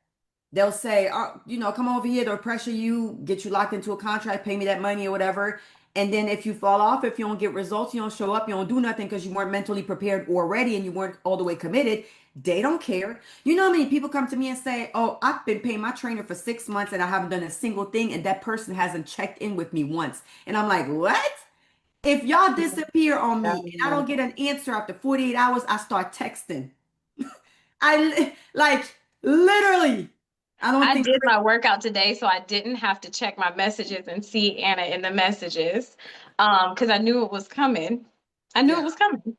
They'll say, oh, come over here, they'll pressure you, get you locked into a contract, pay me that money or whatever. And then if you fall off, if you don't get results, you don't show up, you don't do nothing because you weren't mentally prepared or ready and you weren't all the way committed, they don't care. You know how many people come to me and say, oh, I've been paying my trainer for 6 months and I haven't done a single thing, and that person hasn't checked in with me once. And I'm like, what? If y'all disappear on me and I don't get an answer after 48 hours, I start texting. Like literally. I don't I think did my workout today, so I didn't have to check my messages and see Anna in the messages, because I knew it was coming. I knew yeah. it was coming.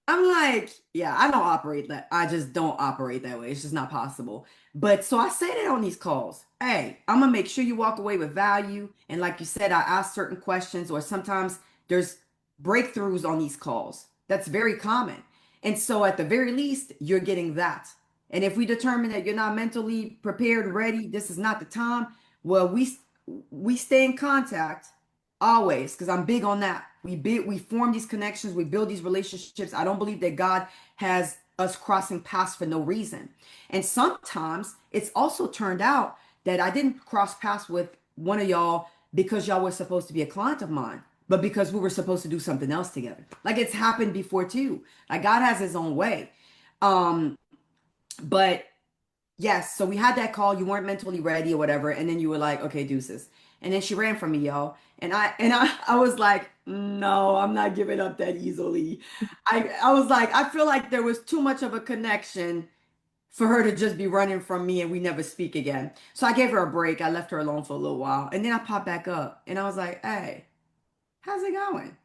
I'm like, yeah, I don't operate that. I just don't operate that way. It's just not possible. But so I say that on these calls. Hey, I'm gonna make sure you walk away with value. And like you said, I ask certain questions, or sometimes there's breakthroughs on these calls. That's very common. And so at the very least, you're getting that. And if we determine that you're not mentally prepared, ready, this is not the time, well, we stay in contact always, because I'm big on that. We form these connections, we build these relationships. I don't believe that God has us crossing paths for no reason. And sometimes it's also turned out that I didn't cross paths with one of y'all because y'all were supposed to be a client of mine, but because we were supposed to do something else together. Like it's happened before too. Like God has his own way. Um, but yes, so we had that call. You weren't mentally ready or whatever, and then you were like, "Okay, deuces." And then she ran from me, y'all. And I was like, "No, I'm not giving up that easily." I was like, I feel like there was too much of a connection for her to just be running from me and we never speak again. So I gave her a break. I left her alone for a little while, and then I popped back up, and I was like, "Hey, how's it going?"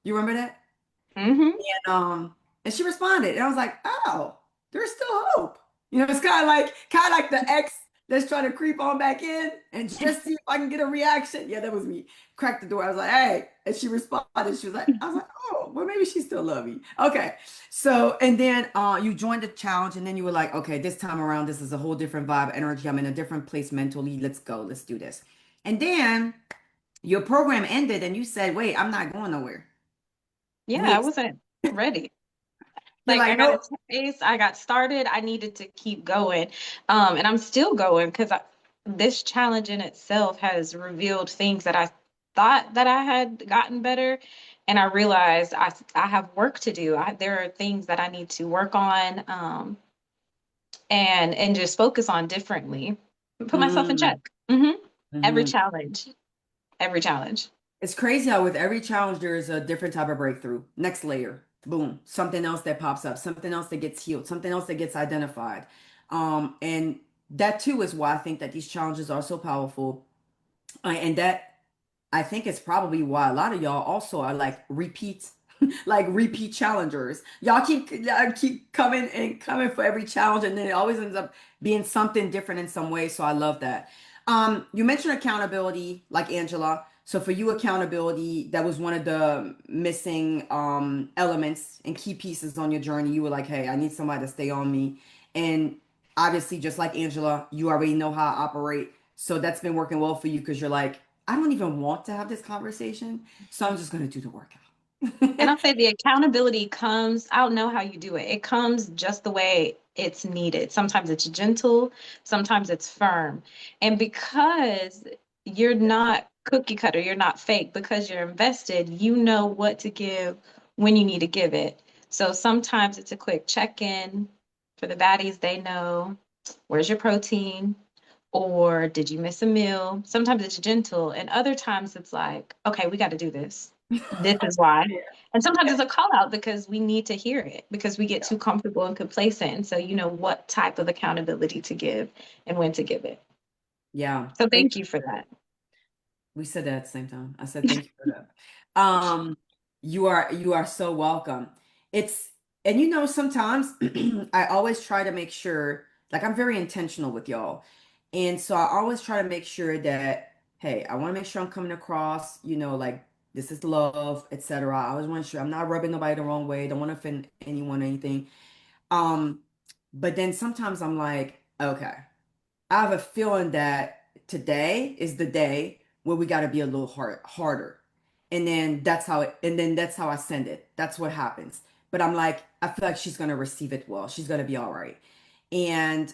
You remember that? Hmm. And she responded, and I was like, "Oh, there's still hope." It's kind of like the ex that's trying to creep on back in and just see if I can get a reaction. Yeah, that was me. Cracked the door. I was like, "Hey," and she responded. She was like, I was like, "Oh, well, maybe she still love me." Okay. So, and then you joined the challenge, and then you were like, "Okay, this time around, this is a whole different vibe, energy. I'm in a different place mentally. Let's go. Let's do this." And then your program ended, and you said, "Wait, I'm not going nowhere." Yeah, I Wait. wasn't ready. You're Like like, I got a "Nope." taste, I got started, I needed to keep going. And I'm still going because this challenge in itself has revealed things that I thought that I had gotten better. And I realized I have work to do. There are things that I need to work on. and just focus on differently. Put myself in Mm, check. Hmm. Every mhm. challenge, every challenge. It's crazy how with every challenge there is a different type of breakthrough. Next layer, boom, something else that pops up, something else that gets healed, something else that gets identified. And that too is why I think that these challenges are so powerful. And that I think it's probably why a lot of y'all also are like repeat, like repeat challengers. Y'all keep coming and coming for every challenge, and then it always ends up being something different in some way. So I love that. You mentioned accountability, like Angela. So for you, accountability, that was one of the missing elements and key pieces on your journey. You were like, hey, I need somebody to stay on me. And obviously, just like Angela, you already know how I operate. So that's been working well for you because you're like, I don't even want to have this conversation, so I'm just going to do the And workout. I'll say the accountability comes, I don't know how you do it. It comes just the way it's needed. Sometimes it's gentle, sometimes it's firm. And because you're not cookie cutter, you're not fake, because you're invested, you know what to give when you need to give it. So sometimes it's a quick check-in for the baddies. They know, where's your protein? Or did you miss a meal? Sometimes it's gentle, and other times it's like, okay, we got to do this. This is why. Yeah. And sometimes it's a call out because we need to hear it because we get Yeah. too comfortable and complacent. And so you know what type of accountability to give and when to give it. Yeah. So Thank thank you for that. We said that at the same time. I said thank you for that. You are so welcome. It's and sometimes I always try to make sure, like I'm very intentional with y'all. And so I always try to make sure that, hey, I want to make sure I'm coming across, like this is love, etc. I always want to sure I'm not rubbing nobody the wrong way, don't want to offend anyone or anything. Um, but then sometimes I'm like, okay. I have a feeling that today is the day where we got to be a little harder. And then that's how I send it. That's what happens. But I'm like, I feel like she's going to receive it well. She's going to be all right. And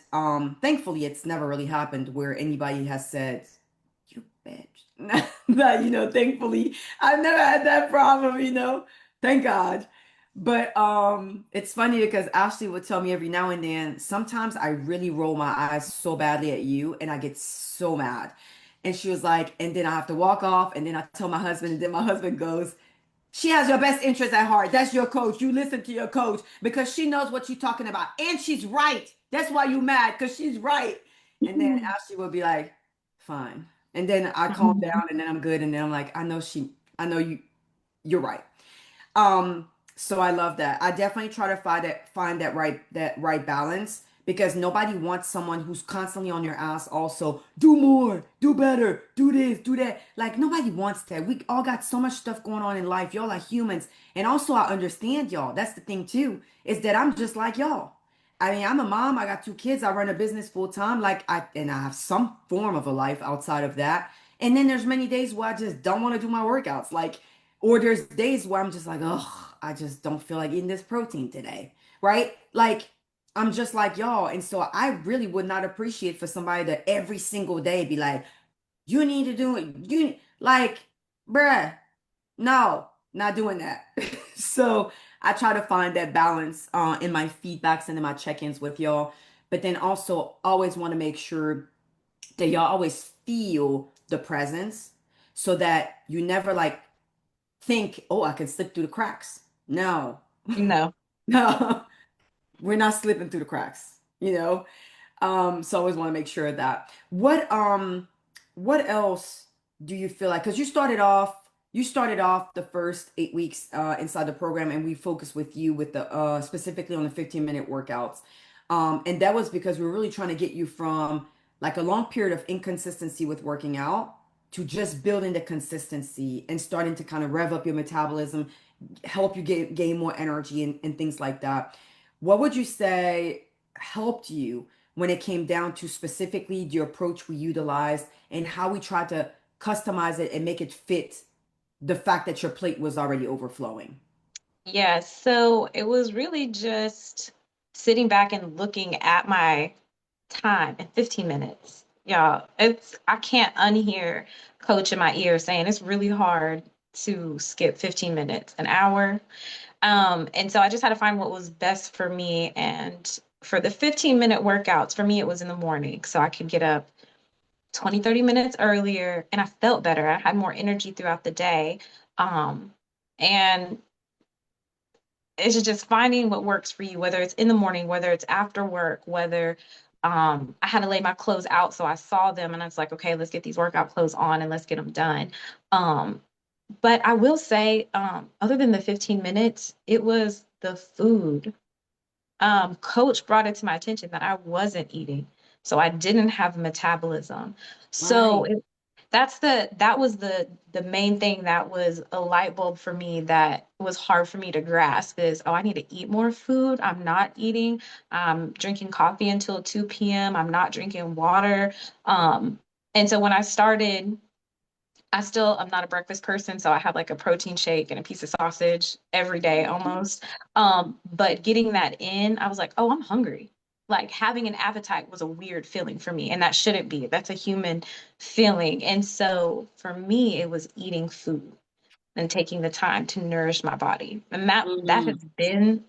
thankfully it's never really happened where anybody has said, "You bitch." But thankfully I've never had that problem. Thank God. But it's funny because Ashley would tell me every now and then, sometimes I really roll my eyes so badly at you and I get so mad. And she was like, and then I have to walk off and then I tell my husband, and then my husband goes, she has your best interest at heart. That's your coach. You listen to your coach because she knows what you're talking about. And she's right. That's why you mad, because she's right. And then Ashley will be like, fine. And then I calm down and then I'm good. And then I'm like, I know you're right. So I love that. I definitely try to find that right balance because nobody wants someone who's constantly on your ass also. Do more, do better, do this, do that. Like nobody wants that. We all got so much stuff going on in life. Y'all are humans. And also I understand y'all. That's the thing too, is that I'm just like y'all. I mean, I'm a mom. I got two kids. I run a business full time. And I have some form of a life outside of that. And then there's many days where I just don't want to do my workouts. Or there's days where I'm just like, oh, I just don't feel like eating this protein today, right? Like, I'm just like y'all. And so I really would not appreciate for somebody to every single day be like, you need to do it. Like, bruh, no, not doing that. So I try to find that balance in my feedbacks and in my check-ins with y'all. But then also always want to make sure that y'all always feel the presence so that you never like think, oh, I can slip through the cracks. No, No. no, we're not slipping through the cracks. So I always want to make sure of that. What else do you feel like? Because you started off the first 8 weeks inside the program, and we focused with you with the specifically on the 15-minute workouts. And that was because we were really trying to get you from like a long period of inconsistency with working out to just building the consistency and starting to kind of rev up your metabolism, help you gain more energy and things like that. What would you say helped you when it came down to specifically the approach we utilized and how we tried to customize it and make it fit the fact that your plate was already overflowing? Yeah, so it was really just sitting back and looking at my time in 15 minutes. Y'all, I can't unhear coach in my ear saying it's really hard to skip 15 minutes, an hour. And so I just had to find what was best for me. And for the 15-minute workouts, for me, it was in the morning. So I could get up 20, 30 minutes earlier and I felt better. I had more energy throughout the day. And it's just finding what works for you, whether it's in the morning, whether it's after work, whether I had to lay my clothes out so I saw them and I was like, okay, let's get these workout clothes on and let's get them done. Um, but I will say, other than the 15 minutes, it was the food. Coach brought it to my attention that I wasn't eating, so I didn't have metabolism. So Right. it, that was the main thing that was a light bulb for me that was hard for me to grasp is, oh, I need to eat more food. I'm not eating. I'm drinking coffee until 2 p.m. I'm not drinking water. And so when I started I'm not a breakfast person, so I have like a protein shake and a piece of sausage every day almost. But getting that in, I was like, oh, I'm hungry. Like having an appetite was a weird feeling for me, and that shouldn't be. That's a human feeling. And so for me, it was eating food and taking the time to nourish my body. And that Mhm. has been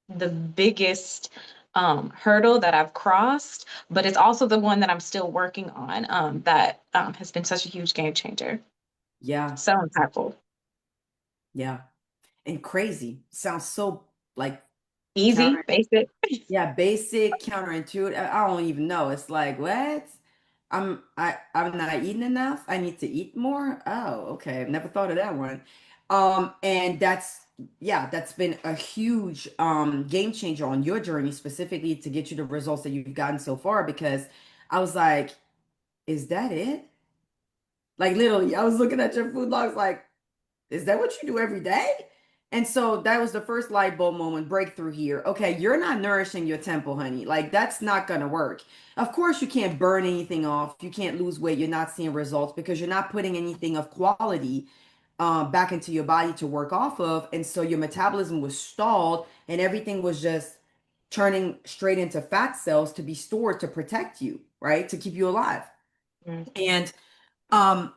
the biggest hurdle that I've crossed, but it's also the one that I'm still working on that has been such a huge game changer. Yeah. So impactful. Yeah. And crazy. Sounds so like Easy, counter. basic. Yeah, basic, counterintuitive. I don't even know. It's like, what? I'm not eating enough. I need to eat more. Oh, okay. I've never thought of that one. And that's been a huge game changer on your journey specifically to get you the results that you've gotten so far because I was like, is that it? Like literally, I was looking at your food logs like, is that what you do every day? And so that was the first light bulb moment, breakthrough here. Okay, you're not nourishing your temple, honey. Like that's not gonna work. Of course, you can't burn anything off. You can't lose weight. You're not seeing results because you're not putting anything of quality back into your body to work off of. And so your metabolism was stalled and everything was just turning straight into fat cells to be stored to protect you, right? To keep you alive. Mm. And um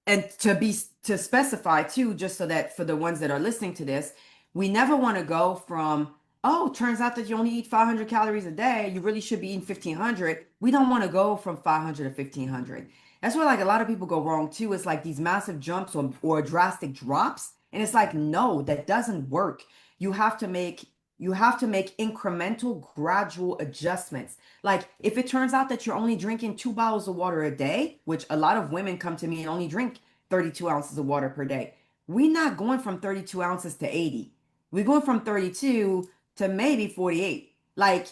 and to specify too, just so that for the ones that are listening to this, we never want to go from, oh, turns out that you only eat 500 calories a day, you really should be eating 1500. We don't want to go from 500 to 1500. That's where like a lot of people go wrong too. It's like these massive jumps or drastic drops, and it's like, no, that doesn't work. You have to make you have to make incremental gradual adjustments. Like if it turns out that you're only drinking 2 bottles of water a day, which a lot of women come to me and only drink 32 ounces of water per day. We're not going from 32 ounces to 80. We're going from 32 to maybe 48. Like,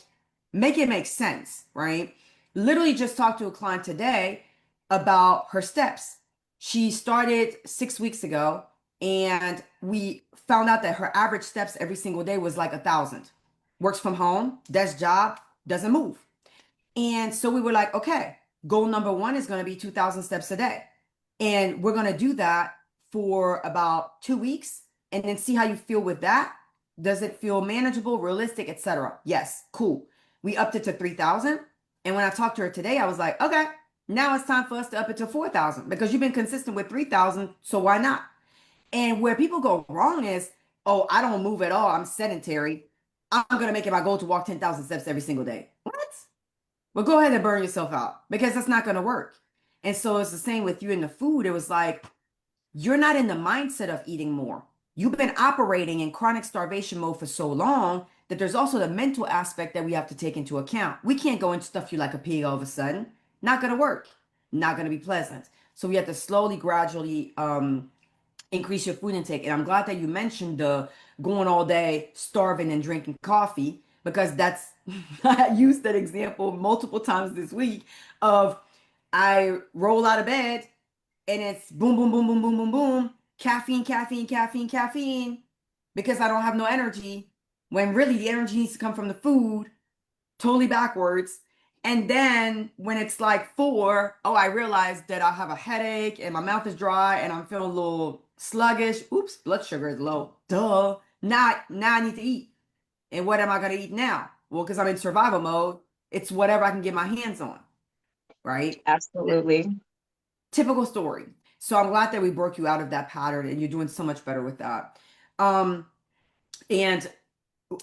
make it make sense, right? Literally just talked to a client today about her steps. She started 6 weeks ago, and we found out that her average steps every single day was like 1,000. Works from home, desk job, doesn't move. And so we were like, okay, goal number one is going to be 2,000 steps a day. And we're going to do that for about 2 weeks and then see how you feel with that. Does it feel manageable, realistic, etc.? Yes, cool. We upped it to 3,000. And when I talked to her today, I was like, okay, now it's time for us to up it to 4,000 because you've been consistent with 3,000. So why not? And where people go wrong is, oh, I don't move at all. I'm sedentary. I'm going to make it my goal to walk 10,000 steps every single day. What? Well, go ahead and burn yourself out because that's not going to work. And so it's the same with you in the food. It was like, you're not in the mindset of eating more. You've been operating in chronic starvation mode for so long that there's also the mental aspect that we have to take into account. We can't go and stuff you like a pig all of a sudden. Not going to work. Not going to be pleasant. So we have to slowly, gradually increase your food intake. And I'm glad that you mentioned the going all day starving and drinking coffee because that's I used that example multiple times this week of I roll out of bed and it's boom, boom, boom, boom, boom, boom, boom, caffeine, caffeine, caffeine, caffeine, because I don't have no energy when really the energy needs to come from the food, totally backwards. And then when it's like 4, oh, I realized that I have a headache and my mouth is dry and I'm feeling a little sluggish. Oops, blood sugar is low. Duh. Now I need to eat. And what am I gonna eat now? Well, because I'm in survival mode, it's whatever I can get my hands on, right? Absolutely. Typical story. So I'm glad that we broke you out of that pattern and you're doing so much better with that. Um, and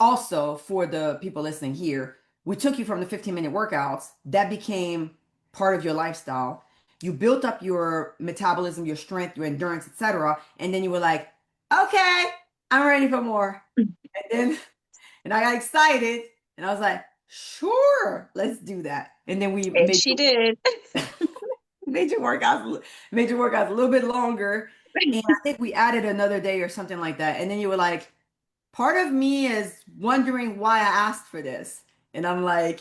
also for the people listening here, we took you from the 15-minute workouts that became part of your lifestyle. You built up your metabolism, your strength, your endurance, etc. And then you were like, okay, I'm ready for more. And then and I got excited and I was like, sure, let's do that. And then we And made she did. made your workouts a little bit longer. And I think we added another day or something like that. And then you were like, part of me is wondering why I asked for this. And I'm like,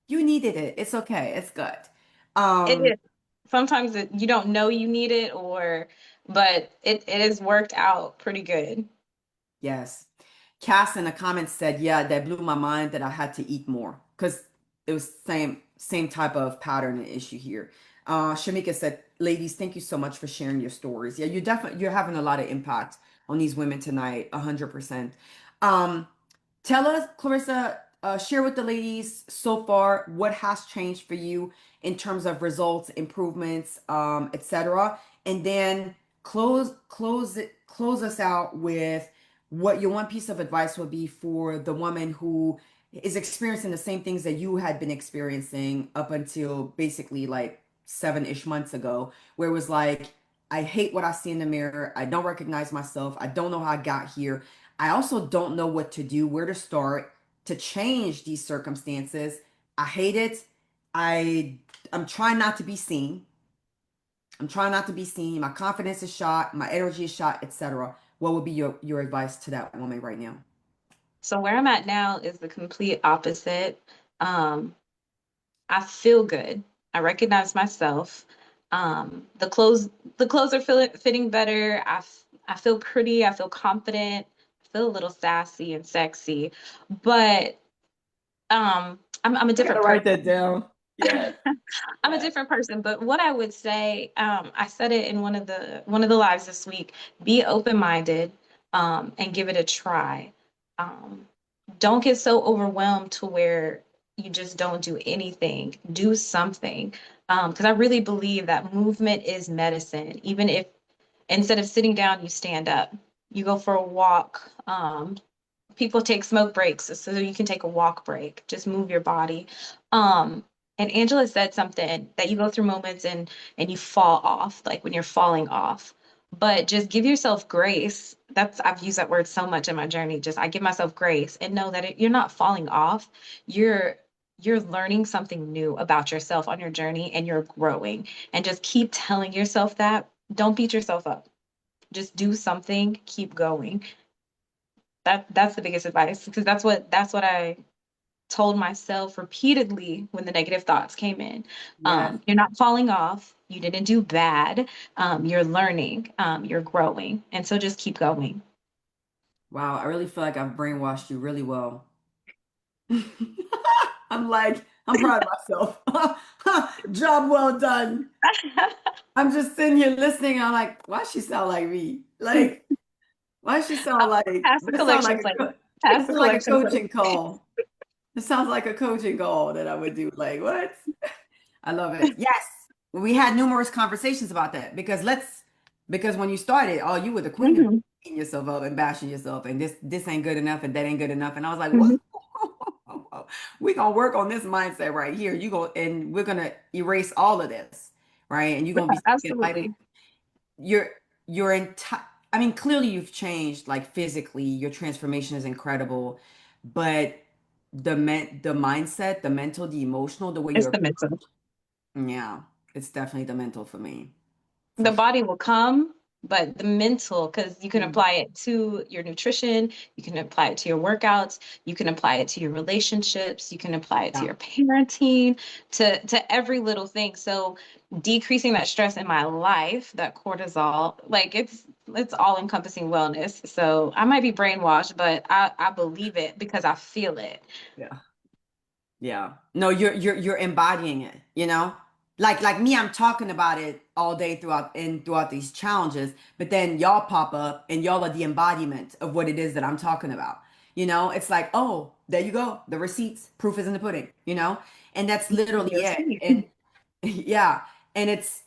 you needed it. It's okay. It's good. It Um, is. Sometimes you don't know you need it, but it has worked out pretty good. yes. Cass in the comments said, yeah, that blew my mind that I had to eat more because it was same type of pattern and issue here. Shamika said, ladies, thank you so much for sharing your stories. Yeah, you're having a lot of impact on these women tonight, 100%. Um, Tell us, Clarissa, share with the ladies so far what has changed for you in terms of results, improvements, etc. And then close us out with what your one piece of advice would be for the woman who is experiencing the same things that you had been experiencing up until basically like 7-ish months ago, where it was like, I hate what I see in the mirror. I don't recognize myself. I don't know how I got here. I also don't know what to do, where to start to change these circumstances. I hate it. I I'm trying not to be seen. I'm trying not to be seen. My confidence is shot, my energy is shot, etc. What would be your advice to that woman right now? So where I'm at now is the complete opposite. Um, I feel good. I recognize myself. The clothes are fitting better. I feel pretty. I feel confident. I feel a little sassy and sexy, but I'm a I different gotta person. write that down. Yes, I'm a yes. different person, but what I would say, I said it in one of the lives this week, be open-minded, and give it a try. Um, don't get so overwhelmed to where you just don't do anything. Do something. Because I really believe that movement is medicine. Even if instead of sitting down, you stand up, you go for a walk. People take smoke breaks so you can take a walk break. Just move your body. Um, and Angela said something that you go through moments and you fall off, like when you're falling off. But just give yourself grace. I've used that word so much in my journey. Just I give myself grace and know that you're not falling off. You're you're learning something new about yourself on your journey and you're growing. And just keep telling yourself that. Don't beat yourself up. Just do something, keep going. That's the biggest advice because that's what I told myself repeatedly when the negative thoughts came in. Yes. You're not falling off. You didn't do bad. You're learning. You're growing, and so just keep going. Wow, I really feel like I've brainwashed you really well. I'm like, I'm proud of myself. Job well done. I'm just sitting here listening. And I'm like, why she sound like me? Like, why she sound like Pass the this? Sound like collection a plate. Pass the it's like a collection plate. coaching call. It sounds like a coaching call that I would do. Like, what? I love it. Yes, we had numerous conversations about that because when you started, oh, you were the queen of Hmm. beating yourself up and bashing yourself, and this ain't good enough, and that ain't good enough, and I was like, Hmm. whoa, we gonna work on this mindset right here. You go, and we're gonna erase all of this, right? And you're gonna be speaking life. Absolutely. Your your entire. I mean, clearly you've changed, like physically. Your transformation is incredible, but the mindset, the mental, the emotional, the way It's you're the mental. yeah, it's definitely the mental for me, for The sure. body will come, but the mental, because you can Mm. apply it to your nutrition, you can apply it to your workouts, you can apply it to your relationships, you can apply it to Yeah, your parenting, to every little thing. So decreasing that stress in my life, that cortisol, like it's all encompassing wellness. So I might be brainwashed, but I believe it because I feel it. yeah, yeah. No, you're embodying it, you know? Like me, I'm talking about it all day throughout these challenges, but then y'all pop up and y'all are the embodiment of what it is that I'm talking about. You know, it's like, oh, there you go. The receipts, proof is in the pudding, you know? And that's literally You'll it. see. And yeah, and it's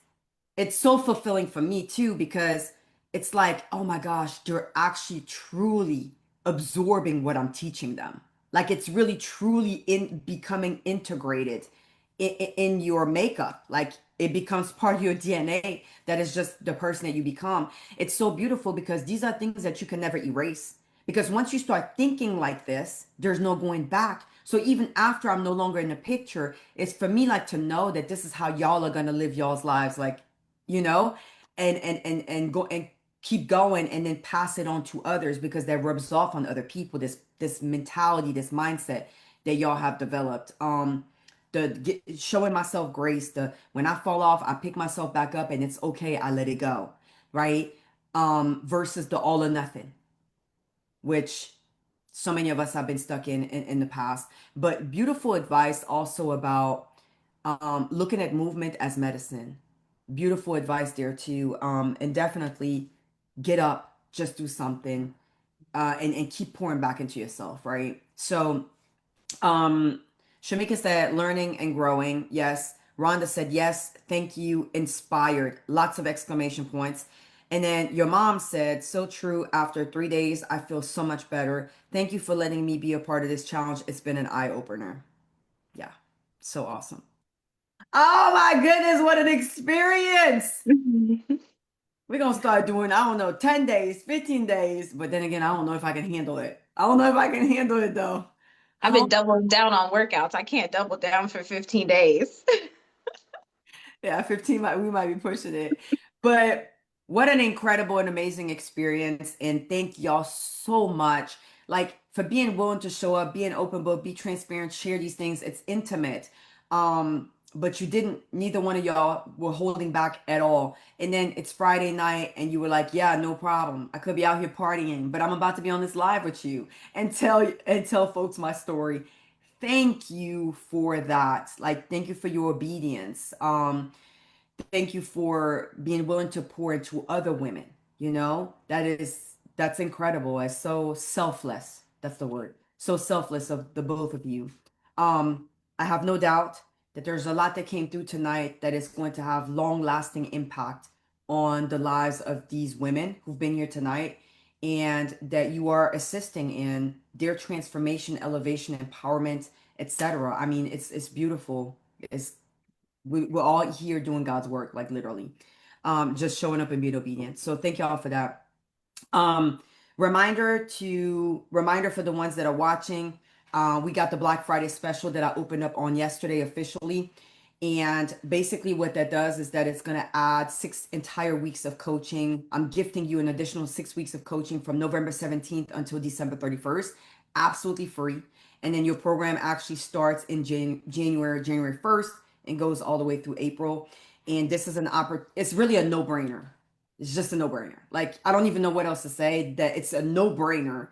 so fulfilling for me too because it's like, oh my gosh, you're actually truly absorbing what I'm teaching them. Like it's really truly in becoming integrated in your makeup. Like it becomes part of your DNA that is just the person that you become. It's so beautiful because these are things that you can never erase. Because once you start thinking like this, there's no going back. So even after I'm no longer in the picture, it's for me like to know that this is how y'all are gonna live y'all's lives, like, you know, and go and keep going and then pass it on to others because that rubs off on other people. This mentality, this mindset that y'all have developed. Showing myself grace, the when I fall off, I pick myself back up and it's okay, I let it go, right? Versus the all or nothing, which so many of us have been stuck in the past. But beautiful advice also about looking at movement as medicine. Beautiful advice there too. And definitely get up, just do something, and keep pouring back into yourself, right? So um, Shamika said learning and growing. Yes. Rhonda said yes. Thank you. Inspired. Lots of exclamation points. And then your mom said, so true. After 3 days, I feel so much better. Thank you for letting me be a part of this challenge. It's been an eye opener. Yeah. So awesome. Oh my goodness. What an experience. We're going to start doing, I don't know, 10 days, 15 days. But then again, I don't know if I can handle it. I don't know if I can handle it though. I've been doubling down on workouts. I can't double down for 15 days. Yeah, 15 we might be pushing it. But what an incredible and amazing experience. And thank y'all so much. Like for being willing to show up, be an open book, be transparent, share these things. It's intimate. But you didn't, neither one of y'all were holding back at all. And then it's Friday night and you were like, yeah, no problem. I could be out here partying, but I'm about to be on this live with you and tell folks my story. Thank you for that. Like, thank you for your obedience. Thank you for being willing to pour into other women. You know, that's incredible. It's so selfless. That's the word. So selfless of the both of you. I have no doubt that there's a lot that came through tonight that is going to have long-lasting impact on the lives of these women who've been here tonight, and that you are assisting in their transformation, elevation, empowerment, etc. I mean, it's beautiful. It's we're all here doing God's work, like literally, just showing up and being obedient. So thank y'all for that. Um, reminder for the ones that are watching. We got the Black Friday special that I opened up on yesterday officially. And basically what that does is that it's going to add 6 entire weeks of coaching. I'm gifting you an additional 6 weeks of coaching from November 17th until December 31st, absolutely free. And then your program actually starts in January 1st and goes all the way through April. And this is it's really a no-brainer. It's just a no-brainer. Like, I don't even know what else to say, that it's a no-brainer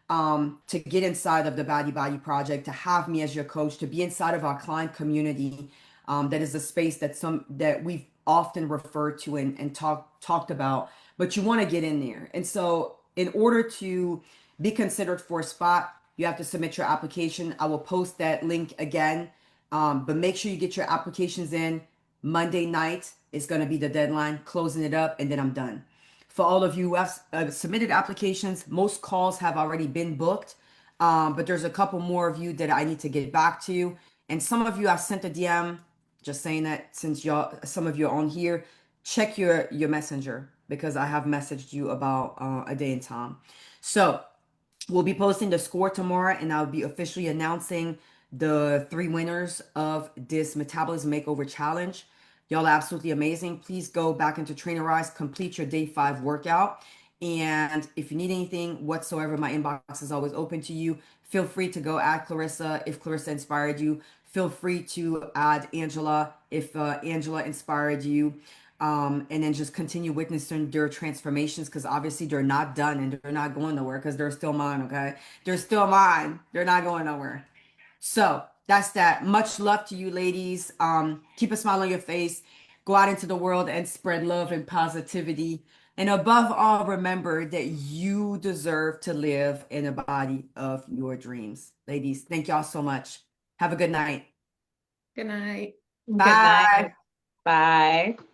to get inside of the Baddie Body Project, to have me as your coach, to be inside of our client community. That is a space that we've often referred to and talked about, but you want to get in there. And so in order to be considered for a spot, you have to submit your application. I will post that link again. But make sure you get your applications in. Monday night is going to be the deadline, closing it up, and then I'm done. For all of you who have submitted applications, most calls have already been booked, but there's a couple more of you that I need to get back to. And some of you I've sent a DM, just saying that since some of you are on here, check your messenger because I have messaged you about a day and time. So we'll be posting the score tomorrow, and I'll be officially announcing the 3 winners of this Metabolism Makeover Challenge. Y'all are absolutely amazing. Please go back into Trainerize, complete your day 5 workout. And if you need anything whatsoever, my inbox is always open to you. Feel free to go add Clarissa if Clarissa inspired you. Feel free to add Angela if Angela inspired you. And then just continue witnessing their transformations, because obviously they're not done and they're not going nowhere because they're still mine, okay? They're still mine. They're not going nowhere. So that's that. Much love to you, ladies. Keep a smile on your face. Go out into the world and spread love and positivity. And above all, remember that you deserve to live in a body of your dreams. Ladies, thank y'all so much. Have a good night. Good night. Good night. Bye. Bye.